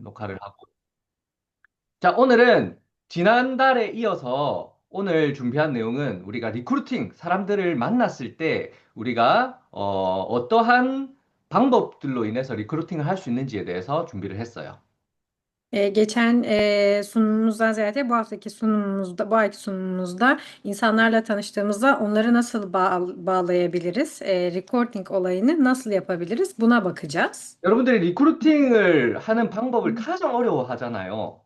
녹화를 하고. 자, 오늘은 지난달에 이어서 오늘 준비한 내용은 우리가 리크루팅, 사람들을 만났을 때 우리가 어떠한 방법들로 인해서 리크루팅을 할 수 있는지에 대해서 준비를 했어요. Geçen sunumumuzdan ziyade bu ayki sunumumuzda insanlarla tanıştığımızda onları nasıl bağlayabiliriz? Recording olayını nasıl yapabiliriz? Buna bakacağız. 여러분들이 리크루팅을 하는 방법을 가장 어려워하잖아요.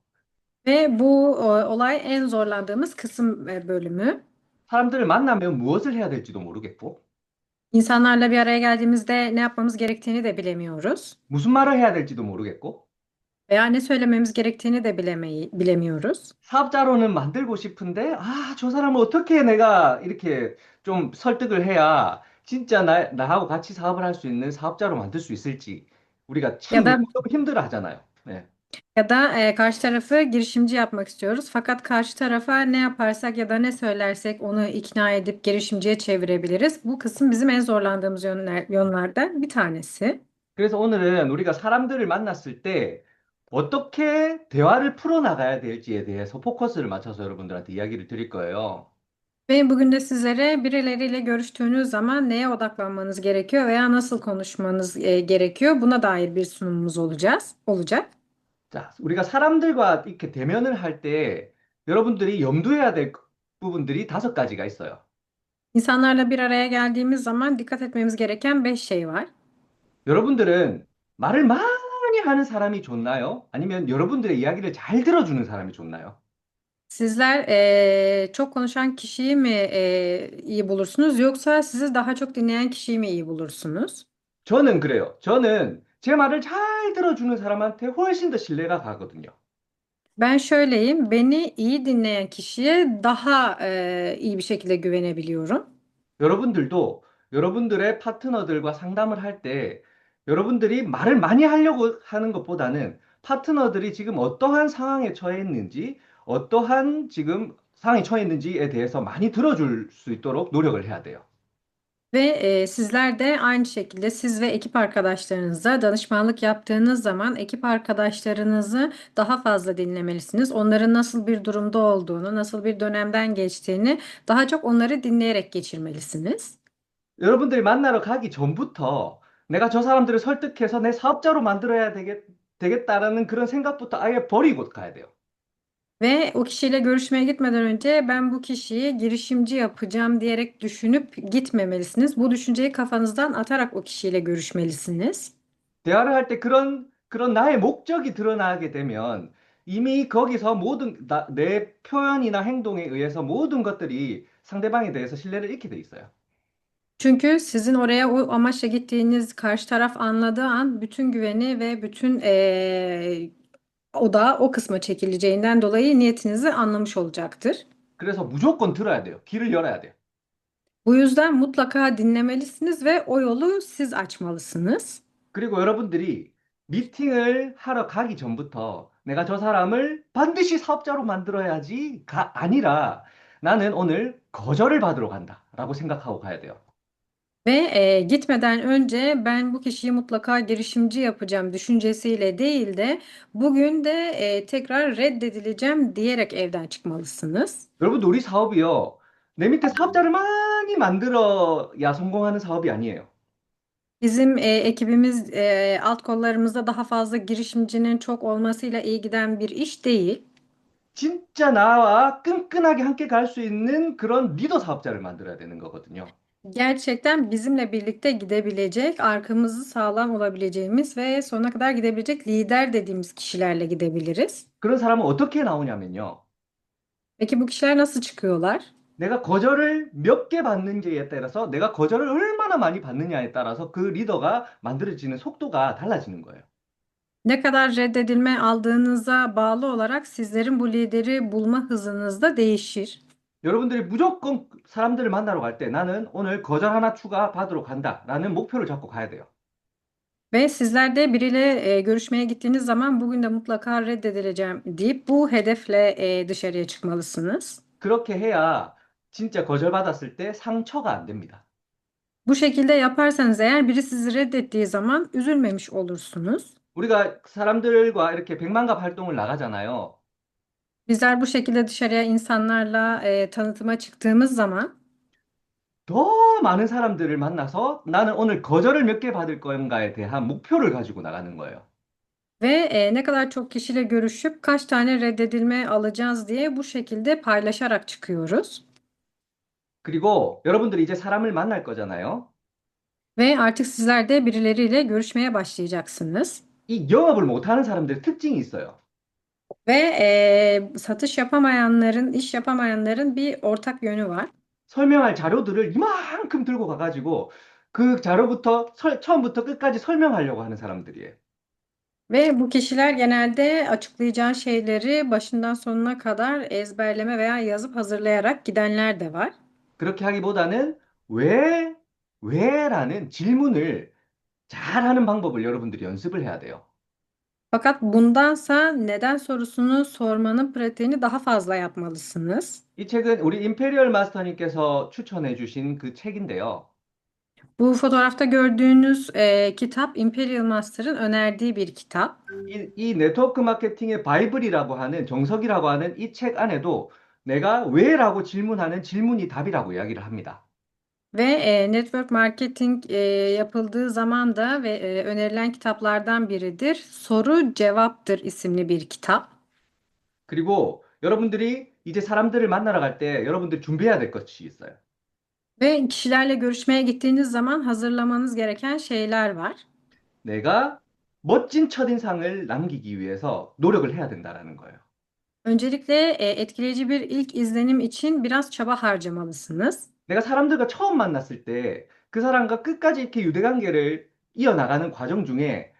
Ve bu olay en zorlandığımız kısım bölümü. 사람들을 만나면 무엇을 해야 될지도 모르겠고, İnsanlarla bir araya geldiğimizde ne yapmamız gerektiğini de bilemiyoruz. 무슨 말을 해야 될지도 모르겠고, Veya ne söylememiz gerektiğini de bilemiyoruz. 사업자로는 만들고 싶은데, 저 사람을 어떻게 내가 이렇게 좀 설득을 해야 진짜 나하고 같이 사업을 할 수 있는 사업자로 만들 수 있을지 우리가 Ya 참 da 너무 힘들어 하잖아요. 네. karşı tarafı girişimci yapmak istiyoruz. Fakat karşı tarafa ne yaparsak ya da ne söylersek onu ikna edip girişimciye çevirebiliriz. Bu kısım bizim en zorlandığımız yönlerden bir tanesi. 그래서 o늘은 우리가 사람들을 만났을 때 어떻게 대화를 풀어나가야 될지에 대해서 포커스를 맞춰서 여러분들한테 이야기를 드릴 거예요. Ve bugün de sizlere birileriyle görüştüğünüz zaman neye odaklanmanız gerekiyor veya nasıl konuşmanız gerekiyor buna dair bir sunumumuz olacak. 자, 우리가 사람들과 이렇게 대면을 할 때 여러분들이 염두해야 될 부분들이 5가지가 있어요. İnsanlarla bir araya geldiğimiz zaman dikkat etmemiz gereken 5 şey var. 여러분들은 말을 많이 하는 사람이 좋나요? 아니면 여러분들의 이야기를 잘 들어주는 사람이 좋나요? Sizler çok konuşan kişiyi mi iyi bulursunuz yoksa sizi daha çok dinleyen kişiyi mi iyi bulursunuz? 저는 그래요. 저는 제 말을 잘 들어주는 사람한테 훨씬 더 신뢰가 가거든요. Ben şöyleyim, beni iyi dinleyen kişiye daha iyi bir şekilde güvenebiliyorum. 여러분들도 여러분들의 파트너들과 상담을 할 때 여러분들이 말을 많이 하려고 하는 것보다는 파트너들이 지금 어떠한 상황에 처해 있는지, 어떠한 지금 상황에 처해 있는지에 대해서 많이 들어줄 수 있도록 노력을 해야 돼요. Ve sizler de aynı şekilde siz ve ekip arkadaşlarınıza danışmanlık yaptığınız zaman ekip arkadaşlarınızı daha fazla dinlemelisiniz. Onların nasıl bir durumda olduğunu, nasıl bir dönemden geçtiğini daha çok onları dinleyerek geçirmelisiniz. 여러분들이 만나러 가기 전부터 내가 저 사람들을 설득해서 내 사업자로 만들어야 되겠다라는 그런 생각부터 아예 버리고 가야 돼요. Ve o kişiyle görüşmeye gitmeden önce ben bu kişiyi girişimci yapacağım diyerek düşünüp gitmemelisiniz. Bu düşünceyi kafanızdan atarak o kişiyle görüşmelisiniz. 대화를 할 때 그런 나의 목적이 드러나게 되면 이미 거기서 내 표현이나 행동에 의해서 모든 것들이 상대방에 대해서 신뢰를 잃게 돼 있어요. Çünkü sizin oraya o amaçla gittiğiniz karşı taraf anladığı an bütün güveni ve bütün odağı o kısma çekileceğinden dolayı niyetinizi anlamış olacaktır. 그래서 무조건 들어야 돼요. 귀를 열어야 돼요. Bu yüzden mutlaka dinlemelisiniz ve o yolu siz açmalısınız. 그리고 여러분들이 미팅을 하러 가기 전부터 내가 저 사람을 반드시 사업자로 만들어야지가 아니라 나는 오늘 거절을 받으러 간다라고 생각하고 가야 돼요. Ve gitmeden önce ben bu kişiyi mutlaka girişimci yapacağım düşüncesiyle değil de bugün de tekrar reddedileceğim diyerek evden çıkmalısınız. 여러분들 우리 사업이요. 내 밑에 사업자를 많이 만들어야 성공하는 사업이 아니에요. Bizim ekibimiz alt kollarımızda daha fazla girişimcinin çok olmasıyla iyi giden bir iş değil. 진짜 나와 끈끈하게 함께 갈 수 있는 그런 리더 사업자를 만들어야 되는 거거든요. Gerçekten bizimle birlikte gidebilecek, arkamızı sağlam olabileceğimiz ve sonuna kadar gidebilecek lider dediğimiz kişilerle gidebiliriz. 그런 사람은 어떻게 나오냐면요. Peki bu kişiler nasıl çıkıyorlar? 내가 거절을 몇 개 받는지에 따라서 내가 거절을 얼마나 많이 받느냐에 따라서 그 리더가 만들어지는 속도가 달라지는 거예요. Ne kadar reddedilme aldığınıza bağlı olarak sizlerin bu lideri bulma hızınız da değişir. 여러분들이 무조건 사람들을 만나러 갈 때 나는 오늘 거절 하나 추가 받으러 간다라는 목표를 잡고 가야 돼요. Ve sizler de biriyle görüşmeye gittiğiniz zaman bugün de mutlaka reddedileceğim deyip bu hedefle dışarıya çıkmalısınız. 그렇게 해야 진짜 거절받았을 때 상처가 안 됩니다. Bu şekilde yaparsanız eğer biri sizi reddettiği zaman üzülmemiş olursunuz. 우리가 사람들과 이렇게 백만갑 활동을 나가잖아요. Bizler bu şekilde dışarıya insanlarla tanıtıma çıktığımız zaman 더 많은 사람들을 만나서 나는 오늘 거절을 몇 개 받을 건가에 대한 목표를 가지고 나가는 거예요. ve ne kadar çok kişiyle görüşüp kaç tane reddedilme alacağız diye bu şekilde paylaşarak çıkıyoruz. 그리고 여러분들이 이제 사람을 만날 거잖아요. Ve artık sizler de birileriyle görüşmeye başlayacaksınız. 이 영업을 못하는 사람들의 특징이 있어요. Ve satış yapamayanların, iş yapamayanların bir ortak yönü var. 설명할 자료들을 이만큼 들고 가가지고 그 자료부터 처음부터 끝까지 설명하려고 하는 사람들이에요. Ve bu kişiler genelde açıklayacağı şeyleri başından sonuna kadar ezberleme veya yazıp hazırlayarak gidenler de var. 그렇게 하기보다는 왜, 왜라는 질문을 잘하는 방법을 여러분들이 연습을 해야 돼요. Fakat bundansa neden sorusunu sormanın pratiğini daha fazla yapmalısınız. 이 책은 우리 임페리얼 마스터님께서 추천해 주신 그 책인데요. Bu fotoğrafta gördüğünüz kitap Imperial Master'ın önerdiği bir kitap. 이 네트워크 마케팅의 바이블이라고 하는 정석이라고 하는 이 책 안에도 내가 왜라고 질문하는 질문이 답이라고 이야기를 합니다. Ve network marketing yapıldığı zaman da ve önerilen kitaplardan biridir. Soru Cevaptır isimli bir kitap. 그리고 여러분들이 이제 사람들을 만나러 갈 때 여러분들이 준비해야 될 것이 있어요. Ve kişilerle görüşmeye gittiğiniz zaman hazırlamanız gereken şeyler var. 내가 멋진 첫인상을 남기기 위해서 노력을 해야 된다라는 거예요. Öncelikle etkileyici bir ilk izlenim için biraz çaba harcamalısınız. 내가 사람들과 처음 만났을 때 그 사람과 끝까지 이렇게 유대관계를 이어나가는 과정 중에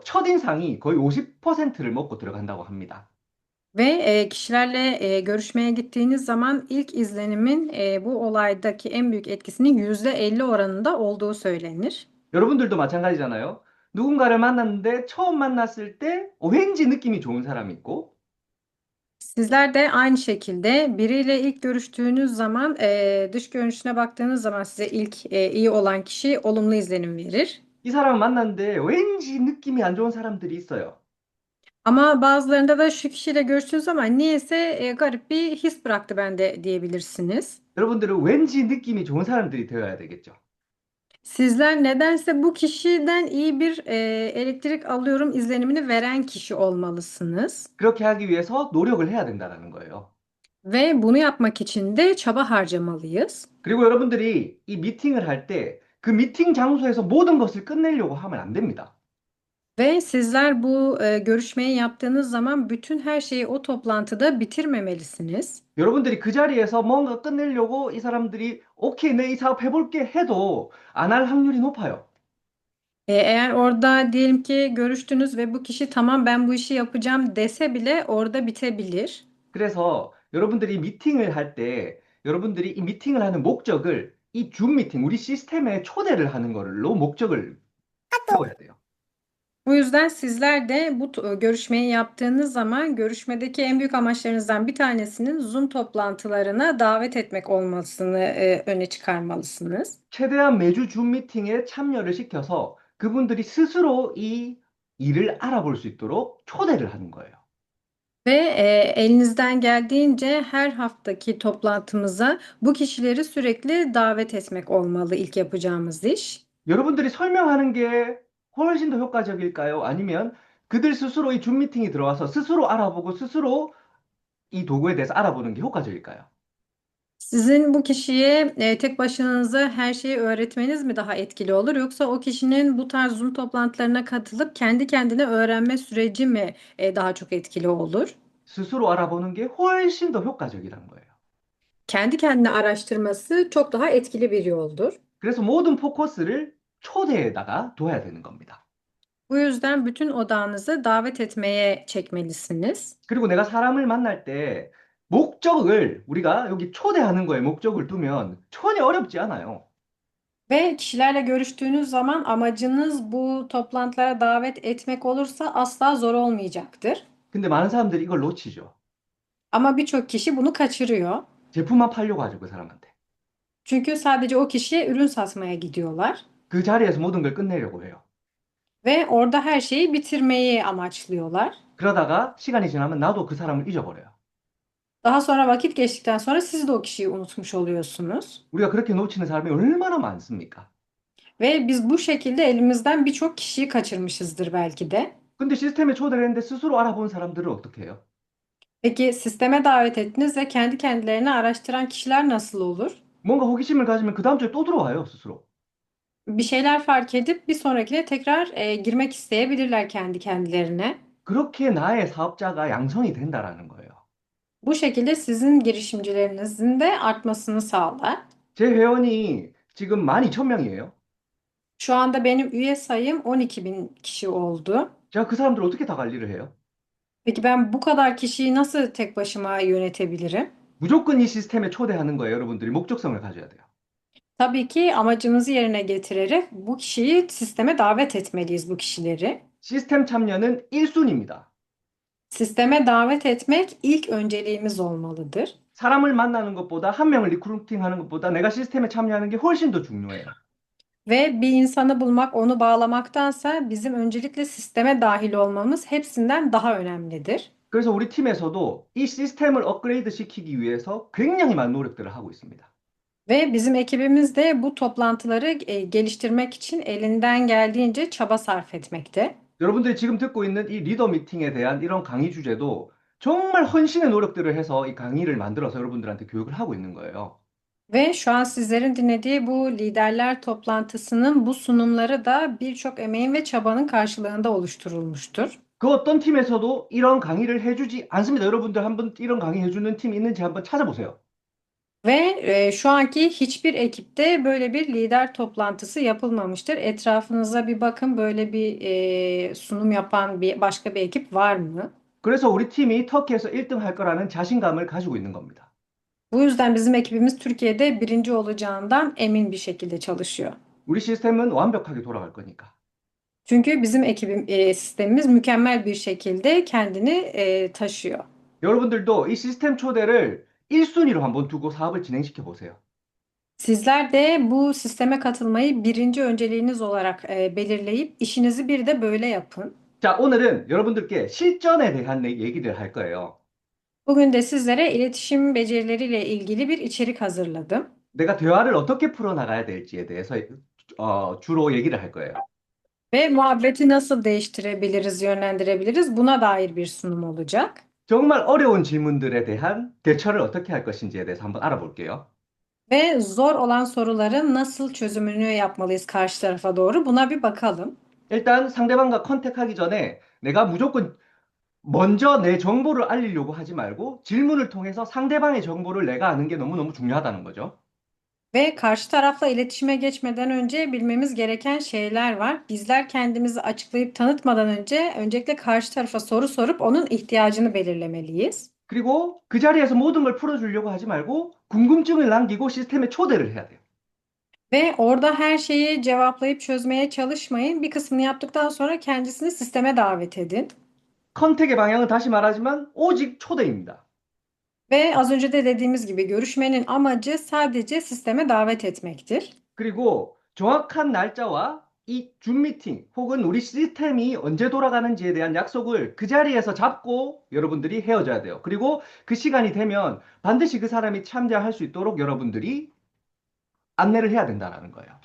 첫인상이 거의 50%를 먹고 들어간다고 합니다. Ve kişilerle görüşmeye gittiğiniz zaman ilk izlenimin bu olaydaki en büyük etkisinin %50 oranında olduğu söylenir. 여러분들도 마찬가지잖아요. 누군가를 만났는데 처음 만났을 때 왠지 느낌이 좋은 사람이 있고 Sizler de aynı şekilde biriyle ilk görüştüğünüz zaman dış görünüşüne baktığınız zaman size ilk iyi olan kişi olumlu izlenim verir. 이 사람을 만났는데 왠지 느낌이 안 좋은 사람들이 있어요. Ama bazılarında da şu kişiyle görüştüğünüz zaman niyeyse garip bir his bıraktı bende diyebilirsiniz. 여러분들은 왠지 느낌이 좋은 사람들이 되어야 되겠죠. Sizler nedense bu kişiden iyi bir elektrik alıyorum izlenimini veren kişi olmalısınız. 그렇게 하기 위해서 노력을 해야 된다는 거예요. Ve bunu yapmak için de çaba harcamalıyız. 그리고 여러분들이 이 미팅을 할 때 그 미팅 장소에서 모든 것을 끝내려고 하면 안 됩니다. Ve sizler bu görüşmeyi yaptığınız zaman bütün her şeyi o toplantıda bitirmemelisiniz. 여러분들이 그 자리에서 뭔가 끝내려고 이 사람들이 오케이, 내 이 사업 해볼게 해도 안 할 확률이 높아요. Eğer orada diyelim ki görüştünüz ve bu kişi tamam ben bu işi yapacağım dese bile orada bitebilir. 그래서 여러분들이 미팅을 할 때 여러분들이 이 미팅을 하는 목적을 이 줌 미팅, 우리 시스템에 초대를 하는 걸로 목적을 세워야 돼요. Bu yüzden sizler de bu görüşmeyi yaptığınız zaman görüşmedeki en büyük amaçlarınızdan bir tanesinin Zoom toplantılarına davet etmek olmasını öne çıkarmalısınız. 최대한 매주 줌 미팅에 참여를 시켜서 그분들이 스스로 이 일을 알아볼 수 있도록 초대를 하는 거예요. Ve elinizden geldiğince her haftaki toplantımıza bu kişileri sürekli davet etmek olmalı ilk yapacağımız iş. 여러분들이 설명하는 게 훨씬 더 효과적일까요? 아니면 그들 스스로 이 줌 미팅이 들어와서 스스로 알아보고 스스로 이 도구에 대해서 알아보는 게 효과적일까요? Sizin bu kişiye tek başınıza her şeyi öğretmeniz mi daha etkili olur yoksa o kişinin bu tarz Zoom toplantılarına katılıp kendi kendine öğrenme süreci mi daha çok etkili olur? 스스로 알아보는 게 훨씬 더 효과적이란 거예요. Kendi kendine araştırması çok daha etkili bir yoldur. 그래서 모든 포커스를 초대에다가 둬야 되는 겁니다. Bu yüzden bütün odağınızı davet etmeye çekmelisiniz. 그리고 내가 사람을 만날 때 목적을 우리가 여기 초대하는 거에 목적을 두면 전혀 어렵지 않아요. Ve kişilerle görüştüğünüz zaman amacınız bu toplantılara davet etmek olursa asla zor olmayacaktır. 근데 많은 사람들이 이걸 놓치죠. Ama birçok kişi bunu kaçırıyor. 제품만 팔려고 하죠, 그 사람한테. Çünkü sadece o kişiye ürün satmaya gidiyorlar. 그 자리에서 모든 걸 끝내려고 해요. Ve orada her şeyi bitirmeyi amaçlıyorlar. 그러다가 시간이 지나면 나도 그 사람을 잊어버려요. Daha sonra vakit geçtikten sonra siz de o kişiyi unutmuş oluyorsunuz. 우리가 그렇게 놓치는 사람이 얼마나 많습니까? Ve biz bu şekilde elimizden birçok kişiyi kaçırmışızdır belki de. 근데 시스템에 초대를 했는데 스스로 알아본 사람들은 어떻게 해요? Peki sisteme davet ettiniz ve kendi kendilerini araştıran kişiler nasıl olur? 뭔가 호기심을 가지면 그 다음 주에 또 들어와요, 스스로. Bir şeyler fark edip bir sonrakine tekrar girmek isteyebilirler kendi kendilerine. 그렇게 나의 사업자가 양성이 된다라는 거예요. Bu şekilde sizin girişimcilerinizin de artmasını sağlar. 제 회원이 지금 12,000명이에요. Şu anda benim üye sayım 12 bin kişi oldu. 제가 그 사람들 어떻게 다 관리를 해요? Peki ben bu kadar kişiyi nasıl tek başıma yönetebilirim? 무조건 이 시스템에 초대하는 거예요, 여러분들이. 목적성을 가져야 돼요. Tabii ki amacımızı yerine getirerek bu kişiyi sisteme davet etmeliyiz bu kişileri. 시스템 참여는 1순위입니다. Sisteme davet etmek ilk önceliğimiz olmalıdır. 사람을 만나는 것보다 한 명을 리크루팅하는 것보다 내가 시스템에 참여하는 게 훨씬 더 중요해요. Ve bir insanı bulmak, onu bağlamaktansa bizim öncelikle sisteme dahil olmamız hepsinden daha önemlidir. 그래서 우리 팀에서도 이 시스템을 업그레이드 시키기 위해서 굉장히 많은 노력들을 하고 있습니다. Ve bizim ekibimiz de bu toplantıları geliştirmek için elinden geldiğince çaba sarf etmekte. 여러분들이 지금 듣고 있는 이 리더 미팅에 대한 이런 강의 주제도 정말 헌신의 노력들을 해서 이 강의를 만들어서 여러분들한테 교육을 하고 있는 거예요. Ve şu an sizlerin dinlediği bu liderler toplantısının bu sunumları da birçok emeğin ve çabanın karşılığında oluşturulmuştur. 그 어떤 팀에서도 이런 강의를 해주지 않습니다. 여러분들 한번 이런 강의 해주는 팀 있는지 한번 찾아보세요. Ve şu anki hiçbir ekipte böyle bir lider toplantısı yapılmamıştır. Etrafınıza bir bakın, böyle bir sunum yapan bir başka bir ekip var mı? 그래서 우리 팀이 터키에서 1등 할 거라는 자신감을 가지고 있는 겁니다. Bu yüzden bizim ekibimiz Türkiye'de birinci olacağından emin bir şekilde çalışıyor. 우리 시스템은 완벽하게 돌아갈 거니까. Çünkü bizim sistemimiz mükemmel bir şekilde kendini taşıyor. 여러분들도 이 시스템 초대를 1순위로 한번 두고 사업을 진행시켜 보세요. Sizler de bu sisteme katılmayı birinci önceliğiniz olarak belirleyip işinizi bir de böyle yapın. 자, 오늘은 여러분들께 실전에 대한 얘기를 할 거예요. Bugün de sizlere iletişim becerileriyle ilgili bir içerik hazırladım. 내가 대화를 어떻게 풀어나가야 될지에 대해서 주로 얘기를 할 거예요. Ve muhabbeti nasıl değiştirebiliriz, yönlendirebiliriz buna dair bir sunum olacak. 정말 어려운 질문들에 대한 대처를 어떻게 할 것인지에 대해서 한번 알아볼게요. Ve zor olan soruların nasıl çözümünü yapmalıyız karşı tarafa doğru buna bir bakalım. 일단 상대방과 컨택하기 전에 내가 무조건 먼저 내 정보를 알리려고 하지 말고 질문을 통해서 상대방의 정보를 내가 아는 게 너무너무 중요하다는 거죠. Ve karşı tarafla iletişime geçmeden önce bilmemiz gereken şeyler var. Bizler kendimizi açıklayıp tanıtmadan önce öncelikle karşı tarafa soru sorup onun ihtiyacını belirlemeliyiz. 그리고 그 자리에서 모든 걸 풀어주려고 하지 말고 궁금증을 남기고 시스템에 초대를 해야 돼요. Ve orada her şeyi cevaplayıp çözmeye çalışmayın. Bir kısmını yaptıktan sonra kendisini sisteme davet edin. 컨택의 방향은 다시 말하지만 오직 초대입니다. Ve az önce de dediğimiz gibi görüşmenin amacı sadece sisteme davet etmektir. 그리고 정확한 날짜와 이 줌 미팅 혹은 우리 시스템이 언제 돌아가는지에 대한 약속을 그 자리에서 잡고 여러분들이 헤어져야 돼요. 그리고 그 시간이 되면 반드시 그 사람이 참여할 수 있도록 여러분들이 안내를 해야 된다는 거예요.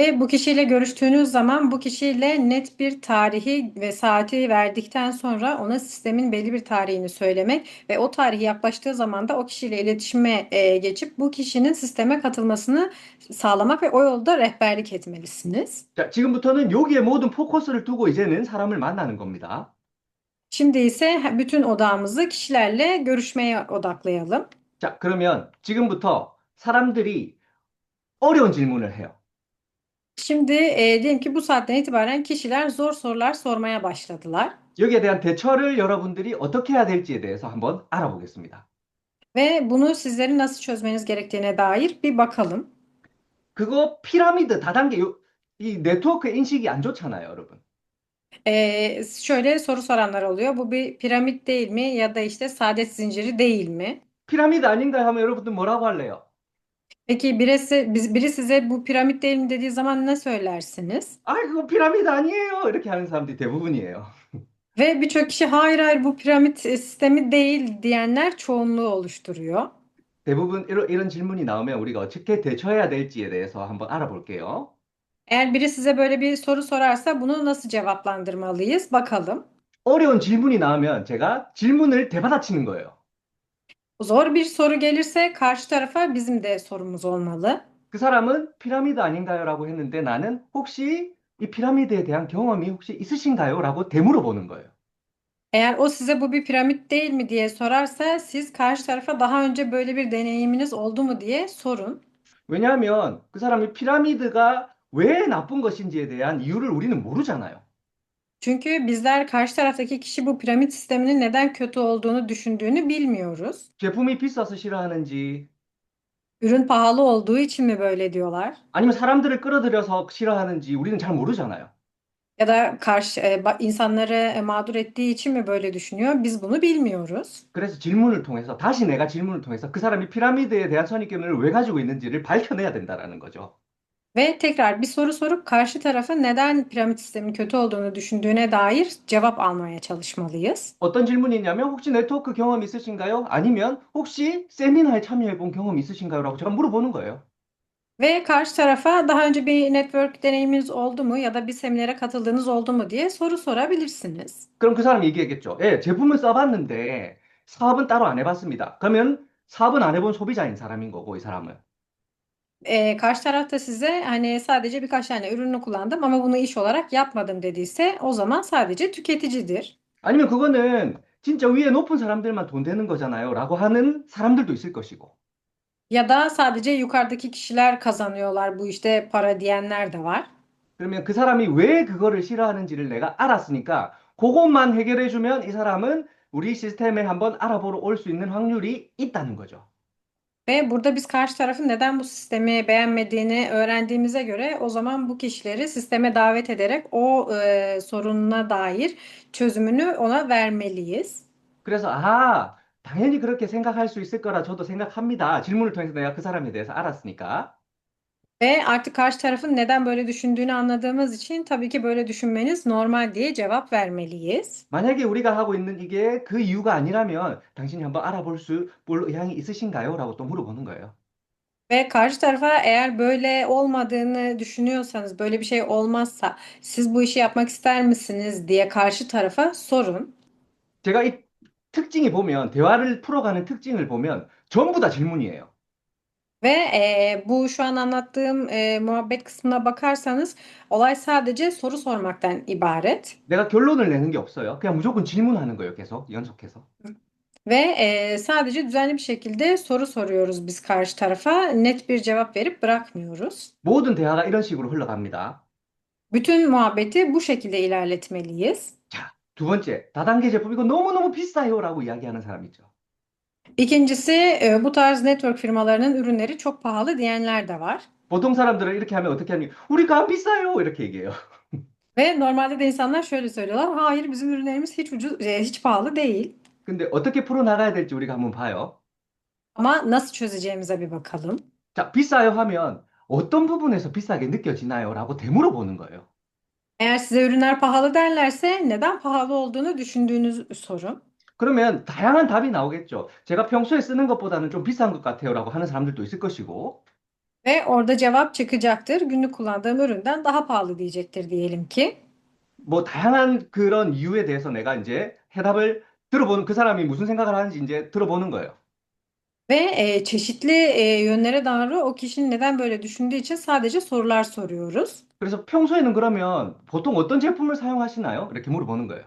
Ve bu kişiyle görüştüğünüz zaman bu kişiyle net bir tarihi ve saati verdikten sonra ona sistemin belli bir tarihini söylemek ve o tarihi yaklaştığı zaman da o kişiyle iletişime geçip bu kişinin sisteme katılmasını sağlamak ve o yolda rehberlik etmelisiniz. 자, 지금부터는 여기에 모든 포커스를 두고 이제는 사람을 만나는 겁니다. Şimdi ise bütün odağımızı kişilerle görüşmeye odaklayalım. 자, 그러면 지금부터 사람들이 어려운 질문을 해요. Şimdi diyelim ki bu saatten itibaren kişiler zor sorular sormaya başladılar. 여기에 대한 대처를 여러분들이 어떻게 해야 될지에 대해서 한번 알아보겠습니다. Ve bunu sizlerin nasıl çözmeniz gerektiğine dair bir bakalım. 그거 피라미드 다단계 이 네트워크 인식이 안 좋잖아요, 여러분. Şöyle soru soranlar oluyor. Bu bir piramit değil mi? Ya da işte saadet zinciri değil mi? 피라미드 아닌가요? 하면 여러분들 뭐라고 할래요? Peki biri size bu piramit değil mi dediği zaman ne söylersiniz? 아, 그거 피라미드 아니에요. 이렇게 하는 사람들이 대부분이에요. Ve birçok kişi hayır hayır bu piramit sistemi değil diyenler çoğunluğu oluşturuyor. 대부분 이런 질문이 나오면 우리가 어떻게 대처해야 될지에 대해서 한번 알아볼게요. Eğer biri size böyle bir soru sorarsa bunu nasıl cevaplandırmalıyız? Bakalım. 어려운 질문이 나오면 제가 질문을 대받아치는 거예요. Zor bir soru gelirse karşı tarafa bizim de sorumuz olmalı. 그 사람은 피라미드 아닌가요? 라고 했는데 나는 혹시 이 피라미드에 대한 경험이 혹시 있으신가요? 라고 되물어보는 거예요. Eğer o size bu bir piramit değil mi diye sorarsa siz karşı tarafa daha önce böyle bir deneyiminiz oldu mu diye sorun. 왜냐하면 그 사람이 피라미드가 왜 나쁜 것인지에 대한 이유를 우리는 모르잖아요. Çünkü bizler karşı taraftaki kişi bu piramit sisteminin neden kötü olduğunu düşündüğünü bilmiyoruz. 제품이 비싸서 싫어하는지, Ürün pahalı olduğu için mi böyle diyorlar? 아니면 사람들을 끌어들여서 싫어하는지 우리는 잘 모르잖아요. Ya da insanları mağdur ettiği için mi böyle düşünüyor? Biz bunu bilmiyoruz. 그래서 질문을 통해서, 다시 내가 질문을 통해서 그 사람이 피라미드에 대한 선입견을 왜 가지고 있는지를 밝혀내야 된다라는 거죠. Ve tekrar bir soru sorup karşı tarafın neden piramit sisteminin kötü olduğunu düşündüğüne dair cevap almaya çalışmalıyız. 어떤 질문이 있냐면, 혹시 네트워크 경험 있으신가요? 아니면 혹시 세미나에 참여해 본 경험 있으신가요? 라고 제가 물어보는 거예요. Ve karşı tarafa daha önce bir network deneyiminiz oldu mu ya da bir seminere katıldığınız oldu mu diye soru sorabilirsiniz. 그럼 그 사람이 얘기했겠죠. 예, 제품은 써봤는데 사업은 따로 안 해봤습니다. 그러면 사업은 안 해본 소비자인 사람인 거고, 이 사람은. Karşı tarafta size hani sadece birkaç tane ürünü kullandım ama bunu iş olarak yapmadım dediyse o zaman sadece tüketicidir. 아니면 그거는 진짜 위에 높은 사람들만 돈 되는 거잖아요. 라고 하는 사람들도 있을 것이고. Ya da sadece yukarıdaki kişiler kazanıyorlar bu işte para diyenler de var. 그러면 그 사람이 왜 그거를 싫어하는지를 내가 알았으니까 그것만 해결해주면 이 사람은 우리 시스템에 한번 알아보러 올 수 있는 확률이 있다는 거죠. Ve burada biz karşı tarafın neden bu sistemi beğenmediğini öğrendiğimize göre o zaman bu kişileri sisteme davet ederek o sorununa dair çözümünü ona vermeliyiz. 그래서 아, 당연히 그렇게 생각할 수 있을 거라 저도 생각합니다. 질문을 통해서 내가 그 사람에 대해서 알았으니까. Ve artık karşı tarafın neden böyle düşündüğünü anladığımız için tabii ki böyle düşünmeniz normal diye cevap vermeliyiz. 만약에 우리가 하고 있는 이게 그 이유가 아니라면 당신이 한번 볼 의향이 있으신가요? 라고 또 물어보는 거예요. Ve karşı tarafa eğer böyle olmadığını düşünüyorsanız, böyle bir şey olmazsa siz bu işi yapmak ister misiniz diye karşı tarafa sorun. 제가 이 특징이 보면, 대화를 풀어가는 특징을 보면 전부 다 질문이에요. Ve bu şu an anlattığım muhabbet kısmına bakarsanız olay sadece soru sormaktan ibaret. 내가 결론을 내는 게 없어요. 그냥 무조건 질문하는 거예요. 계속 연속해서. Ve sadece düzenli bir şekilde soru soruyoruz biz karşı tarafa. Net bir cevap verip bırakmıyoruz. 모든 대화가 이런 식으로 흘러갑니다. Bütün muhabbeti bu şekilde ilerletmeliyiz. 자, 두 번째, 다단계 제품 이거 너무너무 비싸요라고 이야기하는 사람 있죠. İkincisi bu tarz network firmalarının ürünleri çok pahalı diyenler de var. 보통 사람들은 이렇게 하면 어떻게 하니? 우리가 안 비싸요 이렇게 얘기해요. Ve normalde de insanlar şöyle söylüyorlar. Hayır bizim ürünlerimiz hiç pahalı değil. 근데 어떻게 풀어 나가야 될지 우리가 한번 봐요. Ama nasıl çözeceğimize bir bakalım. 자, 비싸요 하면 어떤 부분에서 비싸게 느껴지나요? 라고 되물어보는 거예요. Eğer size ürünler pahalı derlerse neden pahalı olduğunu düşündüğünüzü sorun. 그러면 다양한 답이 나오겠죠. 제가 평소에 쓰는 것보다는 좀 비싼 것 같아요라고 하는 사람들도 있을 것이고, Ve orada cevap çıkacaktır. Günlük kullandığım üründen daha pahalı diyecektir diyelim ki. 뭐 다양한 그런 이유에 대해서 내가 이제 해답을 들어보는 그 사람이 무슨 생각을 하는지 이제 들어보는 거예요. Ve çeşitli yönlere dair o kişinin neden böyle düşündüğü için sadece sorular soruyoruz. 그래서 평소에는 그러면 보통 어떤 제품을 사용하시나요? 이렇게 물어보는 거예요.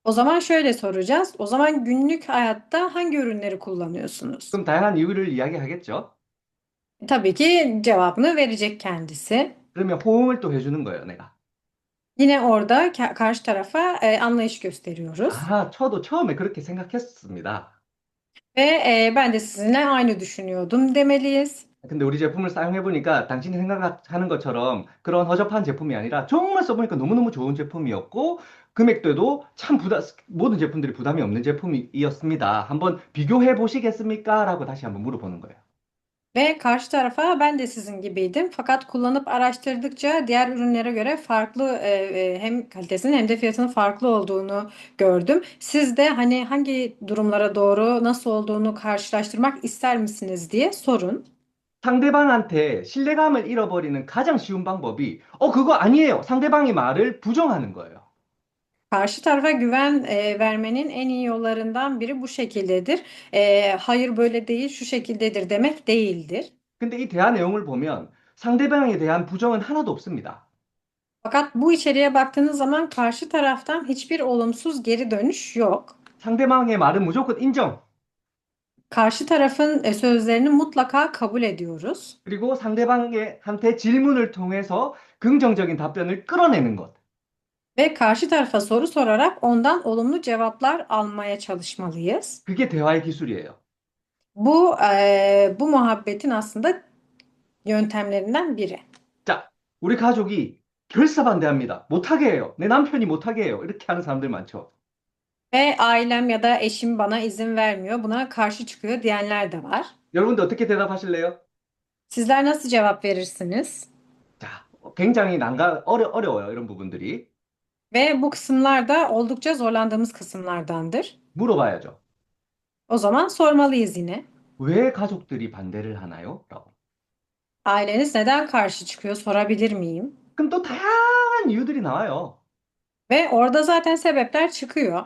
O zaman şöyle soracağız. O zaman günlük hayatta hangi ürünleri kullanıyorsunuz? 그럼 다양한 이유를 이야기하겠죠. Tabii ki cevabını verecek kendisi. 그러면 호응을 또 해주는 거예요, 내가. Yine orada karşı tarafa anlayış gösteriyoruz. 아, 저도 처음에 그렇게 생각했습니다. Ve ben de sizinle aynı düşünüyordum demeliyiz. 근데 우리 제품을 사용해보니까 당신이 생각하는 것처럼 그런 허접한 제품이 아니라 정말 써보니까 너무너무 좋은 제품이었고 금액대도 참 모든 제품들이 부담이 없는 제품이었습니다. 한번 비교해 보시겠습니까? 라고 다시 한번 물어보는 거예요. Ve karşı tarafa ben de sizin gibiydim. Fakat kullanıp araştırdıkça diğer ürünlere göre farklı hem kalitesinin hem de fiyatının farklı olduğunu gördüm. Siz de hani hangi durumlara doğru nasıl olduğunu karşılaştırmak ister misiniz diye sorun. 상대방한테 신뢰감을 잃어버리는 가장 쉬운 방법이, 그거 아니에요. 상대방의 말을 부정하는 거예요. Karşı tarafa güven vermenin en iyi yollarından biri bu şekildedir. Hayır böyle değil, şu şekildedir demek değildir. 근데 이 대화 내용을 보면 상대방에 대한 부정은 하나도 없습니다. Fakat bu içeriğe baktığınız zaman karşı taraftan hiçbir olumsuz geri dönüş yok. 상대방의 말은 무조건 인정. Karşı tarafın sözlerini mutlaka kabul ediyoruz. 그리고 상대방한테 질문을 통해서 긍정적인 답변을 끌어내는 것. Ve karşı tarafa soru sorarak ondan olumlu cevaplar almaya çalışmalıyız. 그게 대화의 기술이에요. Bu muhabbetin aslında yöntemlerinden biri. 자, 우리 가족이 결사반대합니다. 못하게 해요. 내 남편이 못하게 해요. 이렇게 하는 사람들 많죠. Ve ailem ya da eşim bana izin vermiyor, buna karşı çıkıyor diyenler de var. 여러분들 어떻게 대답하실래요? Sizler nasıl cevap verirsiniz? 자, 굉장히 어려워요. 이런 부분들이. Ve bu kısımlar da oldukça zorlandığımız kısımlardandır. 물어봐야죠. O zaman sormalıyız yine. 왜 가족들이 반대를 하나요? 라고. Aileniz neden karşı çıkıyor sorabilir miyim? 그럼 또 다양한 이유들이 나와요. Ve orada zaten sebepler çıkıyor.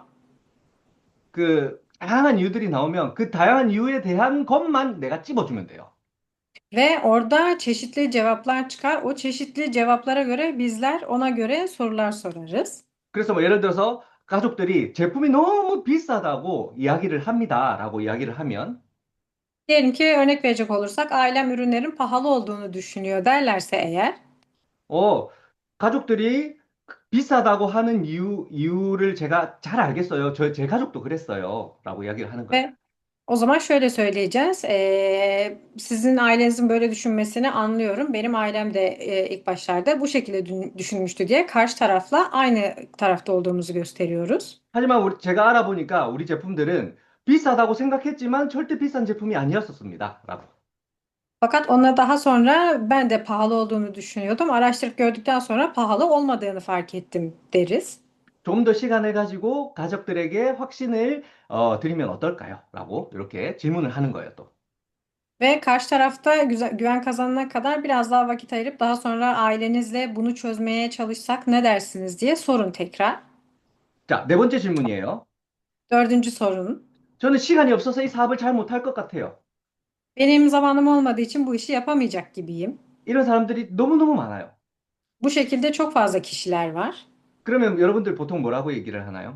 그 다양한 이유들이 나오면 그 다양한 이유에 대한 것만 내가 찝어주면 돼요. Ve orada çeşitli cevaplar çıkar. O çeşitli cevaplara göre bizler ona göre sorular sorarız. 그래서 뭐 예를 들어서 가족들이 제품이 너무 비싸다고 이야기를 합니다라고 이야기를 하면 Diyelim ki örnek verecek olursak ailem ürünlerin pahalı olduğunu düşünüyor derlerse eğer 어 가족들이 비싸다고 하는 이유를 제가 잘 알겠어요. 제 가족도 그랬어요라고 이야기를 하는 거예요. ve o zaman şöyle söyleyeceğiz. Sizin ailenizin böyle düşünmesini anlıyorum. Benim ailem de ilk başlarda bu şekilde düşünmüştü diye karşı tarafla aynı tarafta olduğumuzu gösteriyoruz. 하지만 제가 알아보니까 우리 제품들은 비싸다고 생각했지만 절대 비싼 제품이 아니었었습니다라고. Fakat ona daha sonra ben de pahalı olduğunu düşünüyordum. Araştırıp gördükten sonra pahalı olmadığını fark ettim deriz. 좀 더 시간을 가지고 가족들에게 확신을 드리면 어떨까요? 라고 이렇게 질문을 하는 거예요, 또. Ve karşı tarafta güven kazanana kadar biraz daha vakit ayırıp daha sonra ailenizle bunu çözmeye çalışsak ne dersiniz diye sorun tekrar. 자, 네 번째 질문이에요. Dördüncü sorun. 저는 시간이 없어서 이 사업을 잘 못할 것 같아요. Benim zamanım olmadığı için bu işi yapamayacak gibiyim. 이런 사람들이 너무너무 많아요. Bu şekilde çok fazla kişiler var. 그러면 여러분들 보통 뭐라고 얘기를 하나요?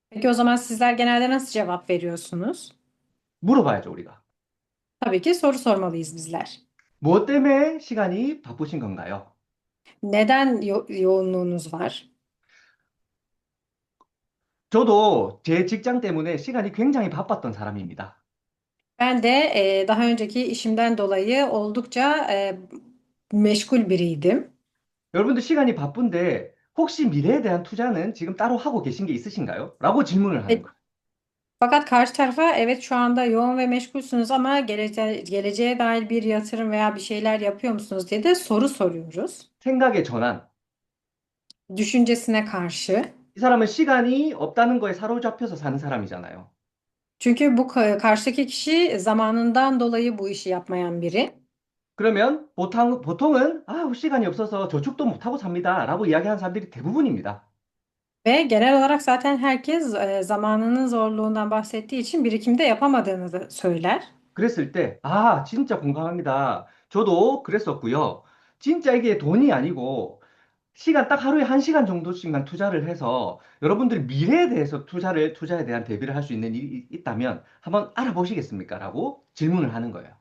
Peki o zaman sizler genelde nasıl cevap veriyorsunuz? 물어봐야죠, 우리가. Tabii ki soru sormalıyız bizler. 무엇 때문에 시간이 바쁘신 건가요? Neden yoğunluğunuz var? 저도 제 직장 때문에 시간이 굉장히 바빴던 사람입니다. Ben de daha önceki işimden dolayı oldukça meşgul biriydim. 여러분들 시간이 바쁜데 혹시 미래에 대한 투자는 지금 따로 하고 계신 게 있으신가요? 라고 질문을 하는 E, 거예요. Fakat karşı tarafa evet şu anda yoğun ve meşgulsünüz ama geleceğe dair bir yatırım veya bir şeyler yapıyor musunuz diye de soru soruyoruz. 생각의 전환. Düşüncesine karşı. 이 사람은 시간이 없다는 거에 사로잡혀서 사는 사람이잖아요. Çünkü bu karşıdaki kişi zamanından dolayı bu işi yapmayan biri. 그러면 보통은 시간이 없어서 저축도 못하고 삽니다. 라고 이야기하는 사람들이 대부분입니다. Ve genel olarak zaten herkes zamanının zorluğundan bahsettiği için birikimde yapamadığını da söyler. 그랬을 때, 진짜 공감합니다. 저도 그랬었고요. 진짜 이게 돈이 아니고 시간 딱 하루에 1시간 정도씩만 투자를 해서 여러분들이 미래에 대해서 투자에 대한 대비를 할 수 있는 일이 있다면 한번 알아보시겠습니까? 라고 질문을 하는 거예요.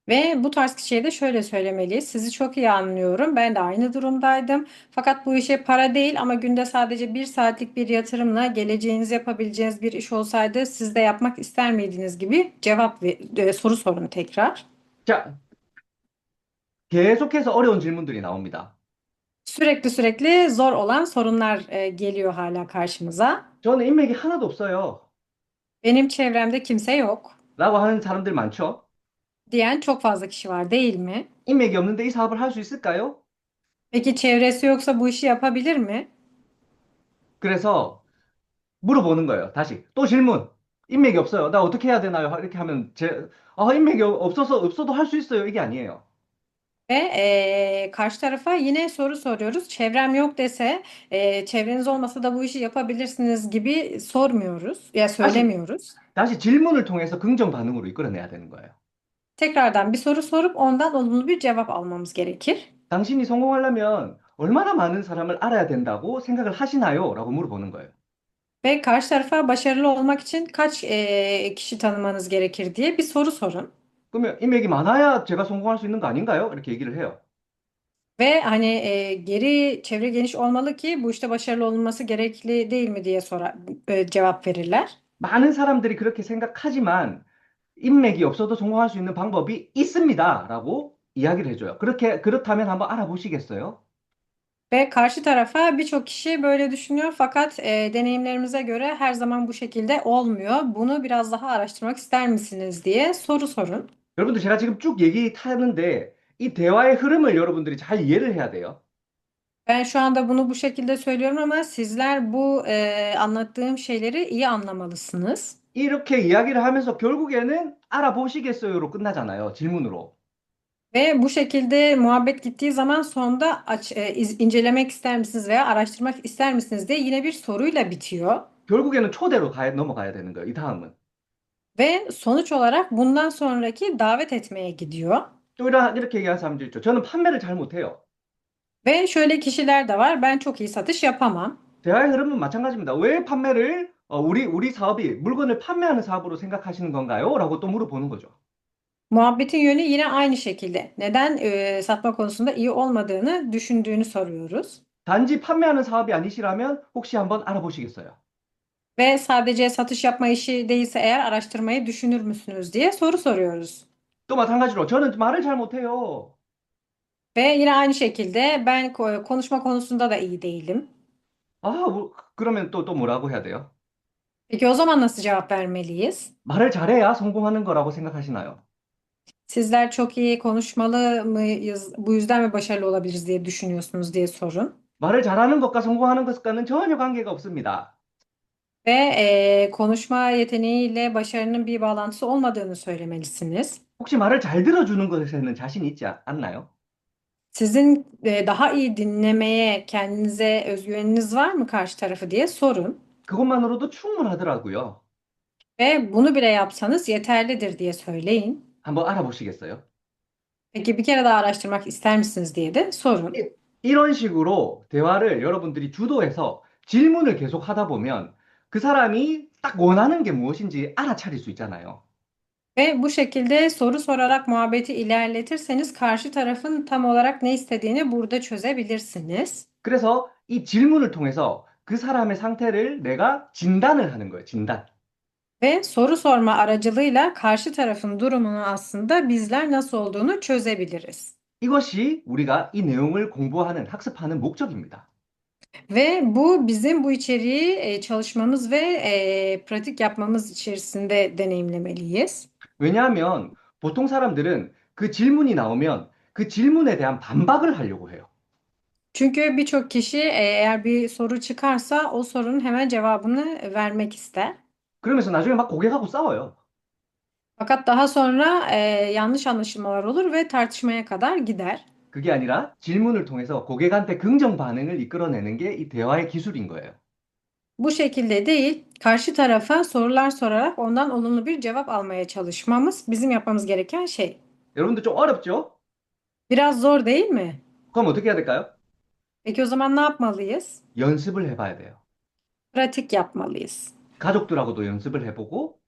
Ve bu tarz kişiye de şöyle söylemeliyiz. Sizi çok iyi anlıyorum. Ben de aynı durumdaydım. Fakat bu işe para değil ama günde sadece bir saatlik bir yatırımla geleceğinizi yapabileceğiniz bir iş olsaydı siz de yapmak ister miydiniz gibi soru sorun tekrar. 자, 계속해서 어려운 질문들이 나옵니다. Sürekli zor olan sorunlar geliyor hala karşımıza. 저는 인맥이 하나도 없어요. Benim çevremde kimse yok. 라고 하는 사람들 많죠? diyen çok fazla kişi var değil mi? 인맥이 없는데 이 사업을 할 수 있을까요? Peki çevresi yoksa bu işi yapabilir mi? 그래서 물어보는 거예요. 다시. 또 질문. 인맥이 없어요. 나 어떻게 해야 되나요? 이렇게 하면 인맥이 없어도 할 수 있어요. 이게 아니에요. Ve karşı tarafa yine soru soruyoruz. Çevrem yok dese, çevreniz olmasa da bu işi yapabilirsiniz gibi sormuyoruz, ya 다시, söylemiyoruz. 다시 질문을 통해서 긍정 반응으로 이끌어내야 되는 거예요. Tekrardan bir soru sorup ondan olumlu bir cevap almamız gerekir. 당신이 성공하려면 얼마나 많은 사람을 알아야 된다고 생각을 하시나요? 라고 물어보는 거예요. Ve karşı tarafa başarılı olmak için kaç kişi tanımanız gerekir diye bir soru sorun. 그러면 인맥이 많아야 제가 성공할 수 있는 거 아닌가요? 이렇게 얘기를 해요. Ve hani geri çevre geniş olmalı ki bu işte başarılı olunması gerekli değil mi diye cevap verirler. 많은 사람들이 그렇게 생각하지만 인맥이 없어도 성공할 수 있는 방법이 있습니다. 라고 이야기를 해줘요. 그렇다면 한번 알아보시겠어요? Ve karşı tarafa birçok kişi böyle düşünüyor fakat deneyimlerimize göre her zaman bu şekilde olmuyor. Bunu biraz daha araştırmak ister misiniz diye soru sorun. 여러분들 제가 지금 쭉 얘기 타는데 이 대화의 흐름을 여러분들이 잘 이해를 해야 돼요. Ben şu anda bunu bu şekilde söylüyorum ama sizler bu anlattığım şeyleri iyi anlamalısınız. 이렇게 이야기를 하면서 결국에는 알아보시겠어요로 끝나잖아요. 질문으로. Ve bu şekilde muhabbet gittiği zaman sonunda incelemek ister misiniz veya araştırmak ister misiniz diye yine bir soruyla bitiyor. 결국에는 초대로 넘어가야 되는 거예요. 이 다음은. Ve sonuç olarak bundan sonraki davet etmeye gidiyor. 또 이렇게 얘기하는 사람들 있죠. 저는 판매를 잘 못해요. Ve şöyle kişiler de var. Ben çok iyi satış yapamam. 대화의 흐름은 마찬가지입니다. 왜 판매를 우리 사업이 물건을 판매하는 사업으로 생각하시는 건가요? 라고 또 물어보는 거죠. Muhabbetin yönü yine aynı şekilde. Neden satma konusunda iyi olmadığını düşündüğünü soruyoruz. 단지 판매하는 사업이 아니시라면 혹시 한번 알아보시겠어요? Ve sadece satış yapma işi değilse eğer araştırmayı düşünür müsünüz diye soru soruyoruz. 또 마찬가지로 저는 말을 잘 못해요. Ve yine aynı şekilde ben konuşma konusunda da iyi değilim. 그러면 또 뭐라고 해야 돼요? Peki o zaman nasıl cevap vermeliyiz? 말을 잘해야 성공하는 거라고 생각하시나요? Sizler çok iyi konuşmalı mıyız, bu yüzden mi başarılı olabiliriz diye düşünüyorsunuz diye sorun. 말을 잘하는 것과 성공하는 것과는 전혀 관계가 없습니다. Ve konuşma yeteneğiyle başarının bir bağlantısı olmadığını söylemelisiniz. 혹시 말을 잘 들어주는 것에는 자신 있지 않나요? Sizin daha iyi dinlemeye kendinize özgüveniniz var mı karşı tarafı diye sorun. 그것만으로도 충분하더라고요. Ve bunu bile yapsanız yeterlidir diye söyleyin. 한번 알아보시겠어요? Peki bir kere daha araştırmak ister misiniz diye de sorun. 이런 식으로 대화를 여러분들이 주도해서 질문을 계속 하다 보면 그 사람이 딱 원하는 게 무엇인지 알아차릴 수 있잖아요. Ve bu şekilde soru sorarak muhabbeti ilerletirseniz karşı tarafın tam olarak ne istediğini burada çözebilirsiniz. 그래서 이 질문을 통해서 그 사람의 상태를 내가 진단을 하는 거예요. 진단. Ve soru sorma aracılığıyla karşı tarafın durumunu aslında bizler nasıl olduğunu çözebiliriz. 이것이 우리가 이 내용을 공부하는, 학습하는 목적입니다. Ve bu bizim bu içeriği çalışmamız ve pratik yapmamız içerisinde deneyimlemeliyiz. 왜냐하면 보통 사람들은 그 질문이 나오면 그 질문에 대한 반박을 하려고 해요. Çünkü birçok kişi eğer bir soru çıkarsa o sorunun hemen cevabını vermek ister. 그러면서 나중에 막 고객하고 싸워요. Fakat daha sonra yanlış anlaşılmalar olur ve tartışmaya kadar gider. 그게 아니라 질문을 통해서 고객한테 긍정 반응을 이끌어내는 게 이 대화의 기술인 거예요. Bu şekilde değil, karşı tarafa sorular sorarak ondan olumlu bir cevap almaya çalışmamız bizim yapmamız gereken şey. 여러분들 좀 어렵죠? Biraz zor değil mi? 그럼 어떻게 해야 될까요? Peki o zaman ne yapmalıyız? 연습을 해봐야 돼요. Pratik yapmalıyız. 가족들하고도 연습을 해보고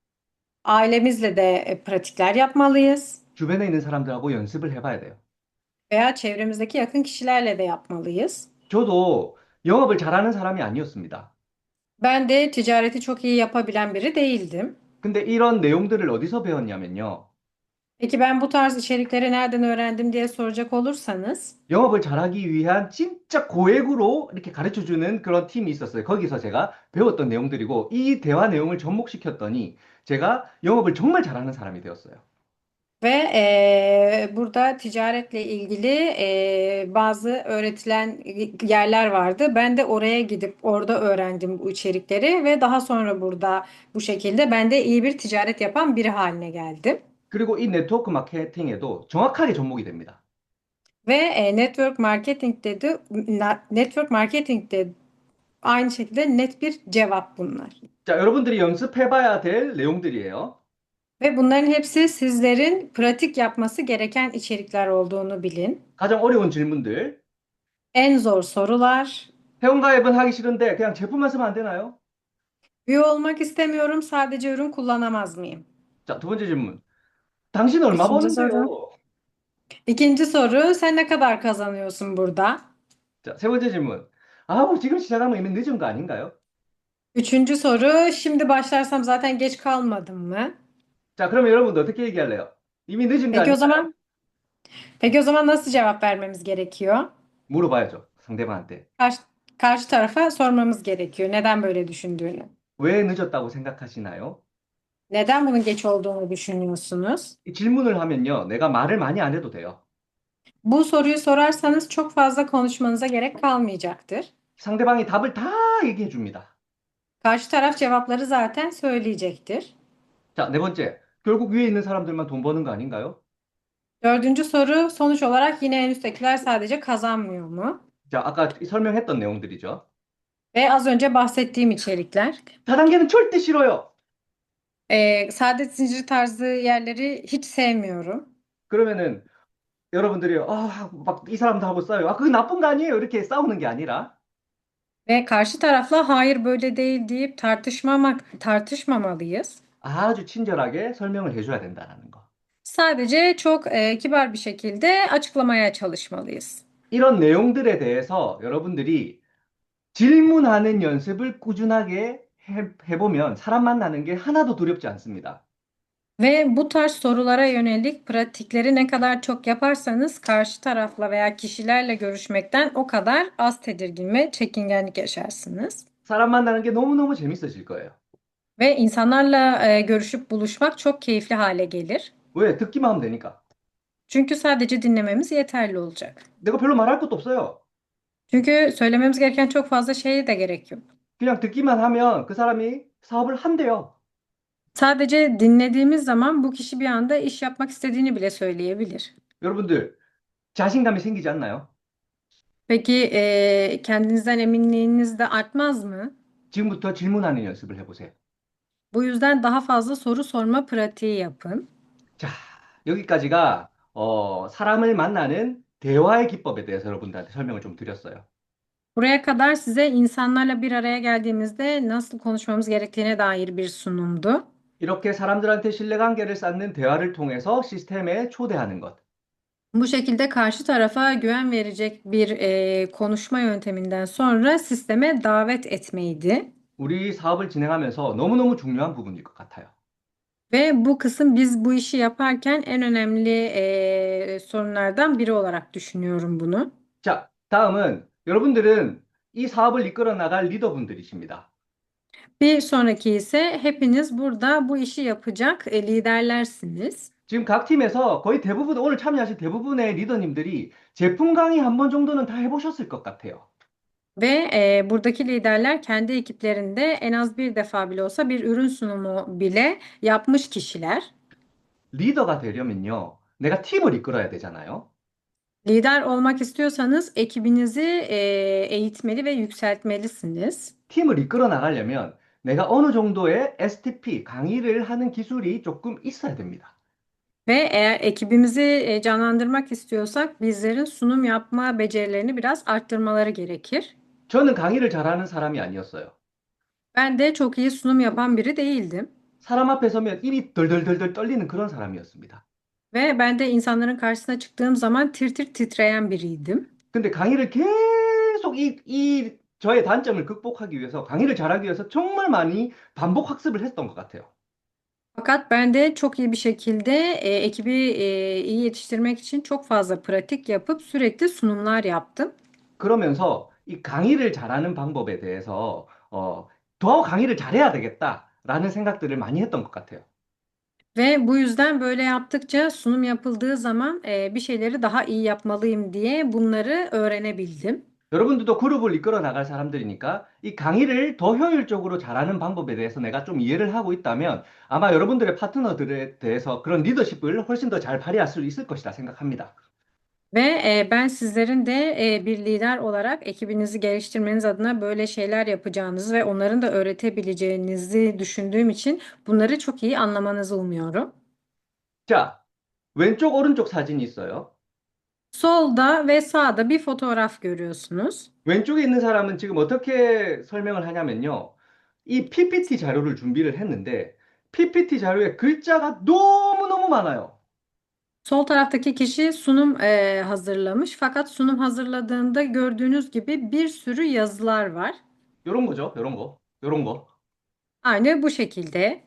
Ailemizle de pratikler yapmalıyız. 주변에 있는 사람들하고 연습을 해봐야 돼요. Veya çevremizdeki yakın kişilerle de yapmalıyız. 저도 영업을 잘하는 사람이 아니었습니다. Ben de ticareti çok iyi yapabilen biri değildim. 근데 이런 내용들을 어디서 배웠냐면요. Peki ben bu tarz içerikleri nereden öğrendim diye soracak olursanız, 영업을 잘하기 위한 진짜 고액으로 이렇게 가르쳐주는 그런 팀이 있었어요. 거기서 제가 배웠던 내용들이고 이 대화 내용을 접목시켰더니 제가 영업을 정말 잘하는 사람이 되었어요. Ve burada ticaretle ilgili bazı öğretilen yerler vardı. Ben de oraya gidip orada öğrendim bu içerikleri ve daha sonra burada bu şekilde ben de iyi bir ticaret yapan biri haline geldim. 그리고 이 네트워크 마케팅에도 정확하게 접목이 됩니다. Ve network marketing de aynı şekilde net bir cevap bunlar. 자, 여러분들이 연습해봐야 될 내용들이에요. Ve bunların hepsi sizlerin pratik yapması gereken içerikler olduğunu bilin. 가장 어려운 질문들. En zor sorular. 회원가입은 하기 싫은데 그냥 제품만 쓰면 안 되나요? Üye olmak istemiyorum, sadece ürün kullanamaz mıyım? 자, 두 번째 질문. 당신 얼마 İkinci soru. 버는데요? İkinci soru, sen ne kadar kazanıyorsun burada? 자, 세 번째 질문. 뭐 지금 시작하면 이미 늦은 거 아닌가요? Üçüncü soru, şimdi başlarsam zaten geç kalmadım mı? 자, 그러면 여러분들 어떻게 얘기할래요? 이미 늦은 거 Peki o 아닌가요? zaman, peki o zaman nasıl cevap vermemiz gerekiyor? 물어봐야죠, 상대방한테. Karşı, karşı tarafa sormamız gerekiyor. Neden böyle düşündüğünü? 왜 늦었다고 생각하시나요? Neden bunun geç olduğunu düşünüyorsunuz? 이 질문을 하면요, 내가 말을 많이 안 해도 돼요. Bu soruyu sorarsanız çok fazla konuşmanıza gerek kalmayacaktır. 상대방이 답을 다 얘기해 줍니다. Karşı taraf cevapları zaten söyleyecektir. 자, 네 번째. 결국 위에 있는 사람들만 돈 버는 거 아닌가요? Dördüncü soru, sonuç olarak yine en üsttekiler sadece kazanmıyor mu? 자, 아까 설명했던 내용들이죠. Ve az önce bahsettiğim içerikler. 다단계는 절대 싫어요. Saadet zinciri tarzı yerleri hiç sevmiyorum. 그러면은 여러분들이 막 이 사람들하고 싸워요. 그거 나쁜 거 아니에요? 이렇게 싸우는 게 아니라 Ve karşı tarafla hayır böyle değil deyip tartışmamalıyız. 아주 친절하게 설명을 해줘야 된다는 거. Sadece çok kibar bir şekilde açıklamaya çalışmalıyız. 이런 내용들에 대해서 여러분들이 질문하는 연습을 꾸준하게 해보면 사람 만나는 게 하나도 두렵지 않습니다. Ve bu tarz sorulara yönelik pratikleri ne kadar çok yaparsanız karşı tarafla veya kişilerle görüşmekten o kadar az tedirgin ve çekingenlik yaşarsınız. 사람 만나는 게 너무너무 재밌어질 거예요. Ve insanlarla görüşüp buluşmak çok keyifli hale gelir. 왜? 듣기만 하면 되니까. Çünkü sadece dinlememiz yeterli olacak. 내가 별로 말할 것도 없어요. Çünkü söylememiz gereken çok fazla şeye de gerek yok. 그냥 듣기만 하면 그 사람이 사업을 한대요. Sadece dinlediğimiz zaman bu kişi bir anda iş yapmak istediğini bile söyleyebilir. 여러분들, 자신감이 생기지 않나요? Peki kendinizden eminliğiniz de artmaz mı? 지금부터 질문하는 연습을 해보세요. Bu yüzden daha fazla soru sorma pratiği yapın. 자, 여기까지가 사람을 만나는 대화의 기법에 대해서 여러분들한테 설명을 좀 드렸어요. Buraya kadar size insanlarla bir araya geldiğimizde nasıl konuşmamız gerektiğine dair bir sunumdu. 이렇게 사람들한테 신뢰관계를 쌓는 대화를 통해서 시스템에 초대하는 것. Bu şekilde karşı tarafa güven verecek bir konuşma yönteminden sonra sisteme davet etmeydi. 우리 사업을 진행하면서 너무너무 중요한 부분일 것 같아요. Ve bu kısım biz bu işi yaparken en önemli sorunlardan biri olarak düşünüyorum bunu. 자, 다음은 여러분들은 이 사업을 이끌어 나갈 리더분들이십니다. Bir sonraki ise hepiniz burada bu işi yapacak liderlersiniz. 지금 각 팀에서 거의 대부분, 오늘 참여하신 대부분의 리더님들이 제품 강의 한 번 정도는 다 해보셨을 것 같아요. Ve buradaki liderler kendi ekiplerinde en az bir defa bile olsa bir ürün sunumu bile yapmış kişiler. 리더가 되려면요, 내가 팀을 이끌어야 되잖아요. Lider olmak istiyorsanız ekibinizi eğitmeli ve yükseltmelisiniz. 팀을 이끌어 나가려면 내가 어느 정도의 STP, 강의를 하는 기술이 조금 있어야 됩니다. Ve eğer ekibimizi canlandırmak istiyorsak bizlerin sunum yapma becerilerini biraz arttırmaları gerekir. 저는 강의를 잘하는 사람이 아니었어요. Ben de çok iyi sunum yapan biri değildim. 사람 앞에 서면 입이 덜덜덜덜 떨리는 그런 사람이었습니다. Ve ben de insanların karşısına çıktığım zaman tir tir titreyen biriydim. 근데 강의를 계속 이 저의 단점을 극복하기 위해서 강의를 잘하기 위해서 정말 많이 반복 학습을 했던 것 같아요. Fakat ben de çok iyi bir şekilde ekibi iyi yetiştirmek için çok fazla pratik yapıp sürekli sunumlar yaptım. 그러면서 이 강의를 잘하는 방법에 대해서 더 강의를 잘해야 되겠다라는 생각들을 많이 했던 것 같아요. Ve bu yüzden böyle yaptıkça sunum yapıldığı zaman bir şeyleri daha iyi yapmalıyım diye bunları öğrenebildim. 여러분들도 그룹을 이끌어 나갈 사람들이니까 이 강의를 더 효율적으로 잘하는 방법에 대해서 내가 좀 이해를 하고 있다면 아마 여러분들의 파트너들에 대해서 그런 리더십을 훨씬 더 잘 발휘할 수 있을 것이라 생각합니다. Ve ben sizlerin de bir lider olarak ekibinizi geliştirmeniz adına böyle şeyler yapacağınızı ve onların da öğretebileceğinizi düşündüğüm için bunları çok iyi anlamanızı umuyorum. 자, 왼쪽, 오른쪽 사진이 있어요. Solda ve sağda bir fotoğraf görüyorsunuz. 왼쪽에 있는 사람은 지금 어떻게 설명을 하냐면요. 이 PPT 자료를 준비를 했는데 PPT 자료에 글자가 너무너무 많아요. Sol taraftaki kişi sunum hazırlamış fakat sunum hazırladığında gördüğünüz gibi bir sürü yazılar var. 요런 거죠. 요런 거. 요런 거. Aynı bu şekilde.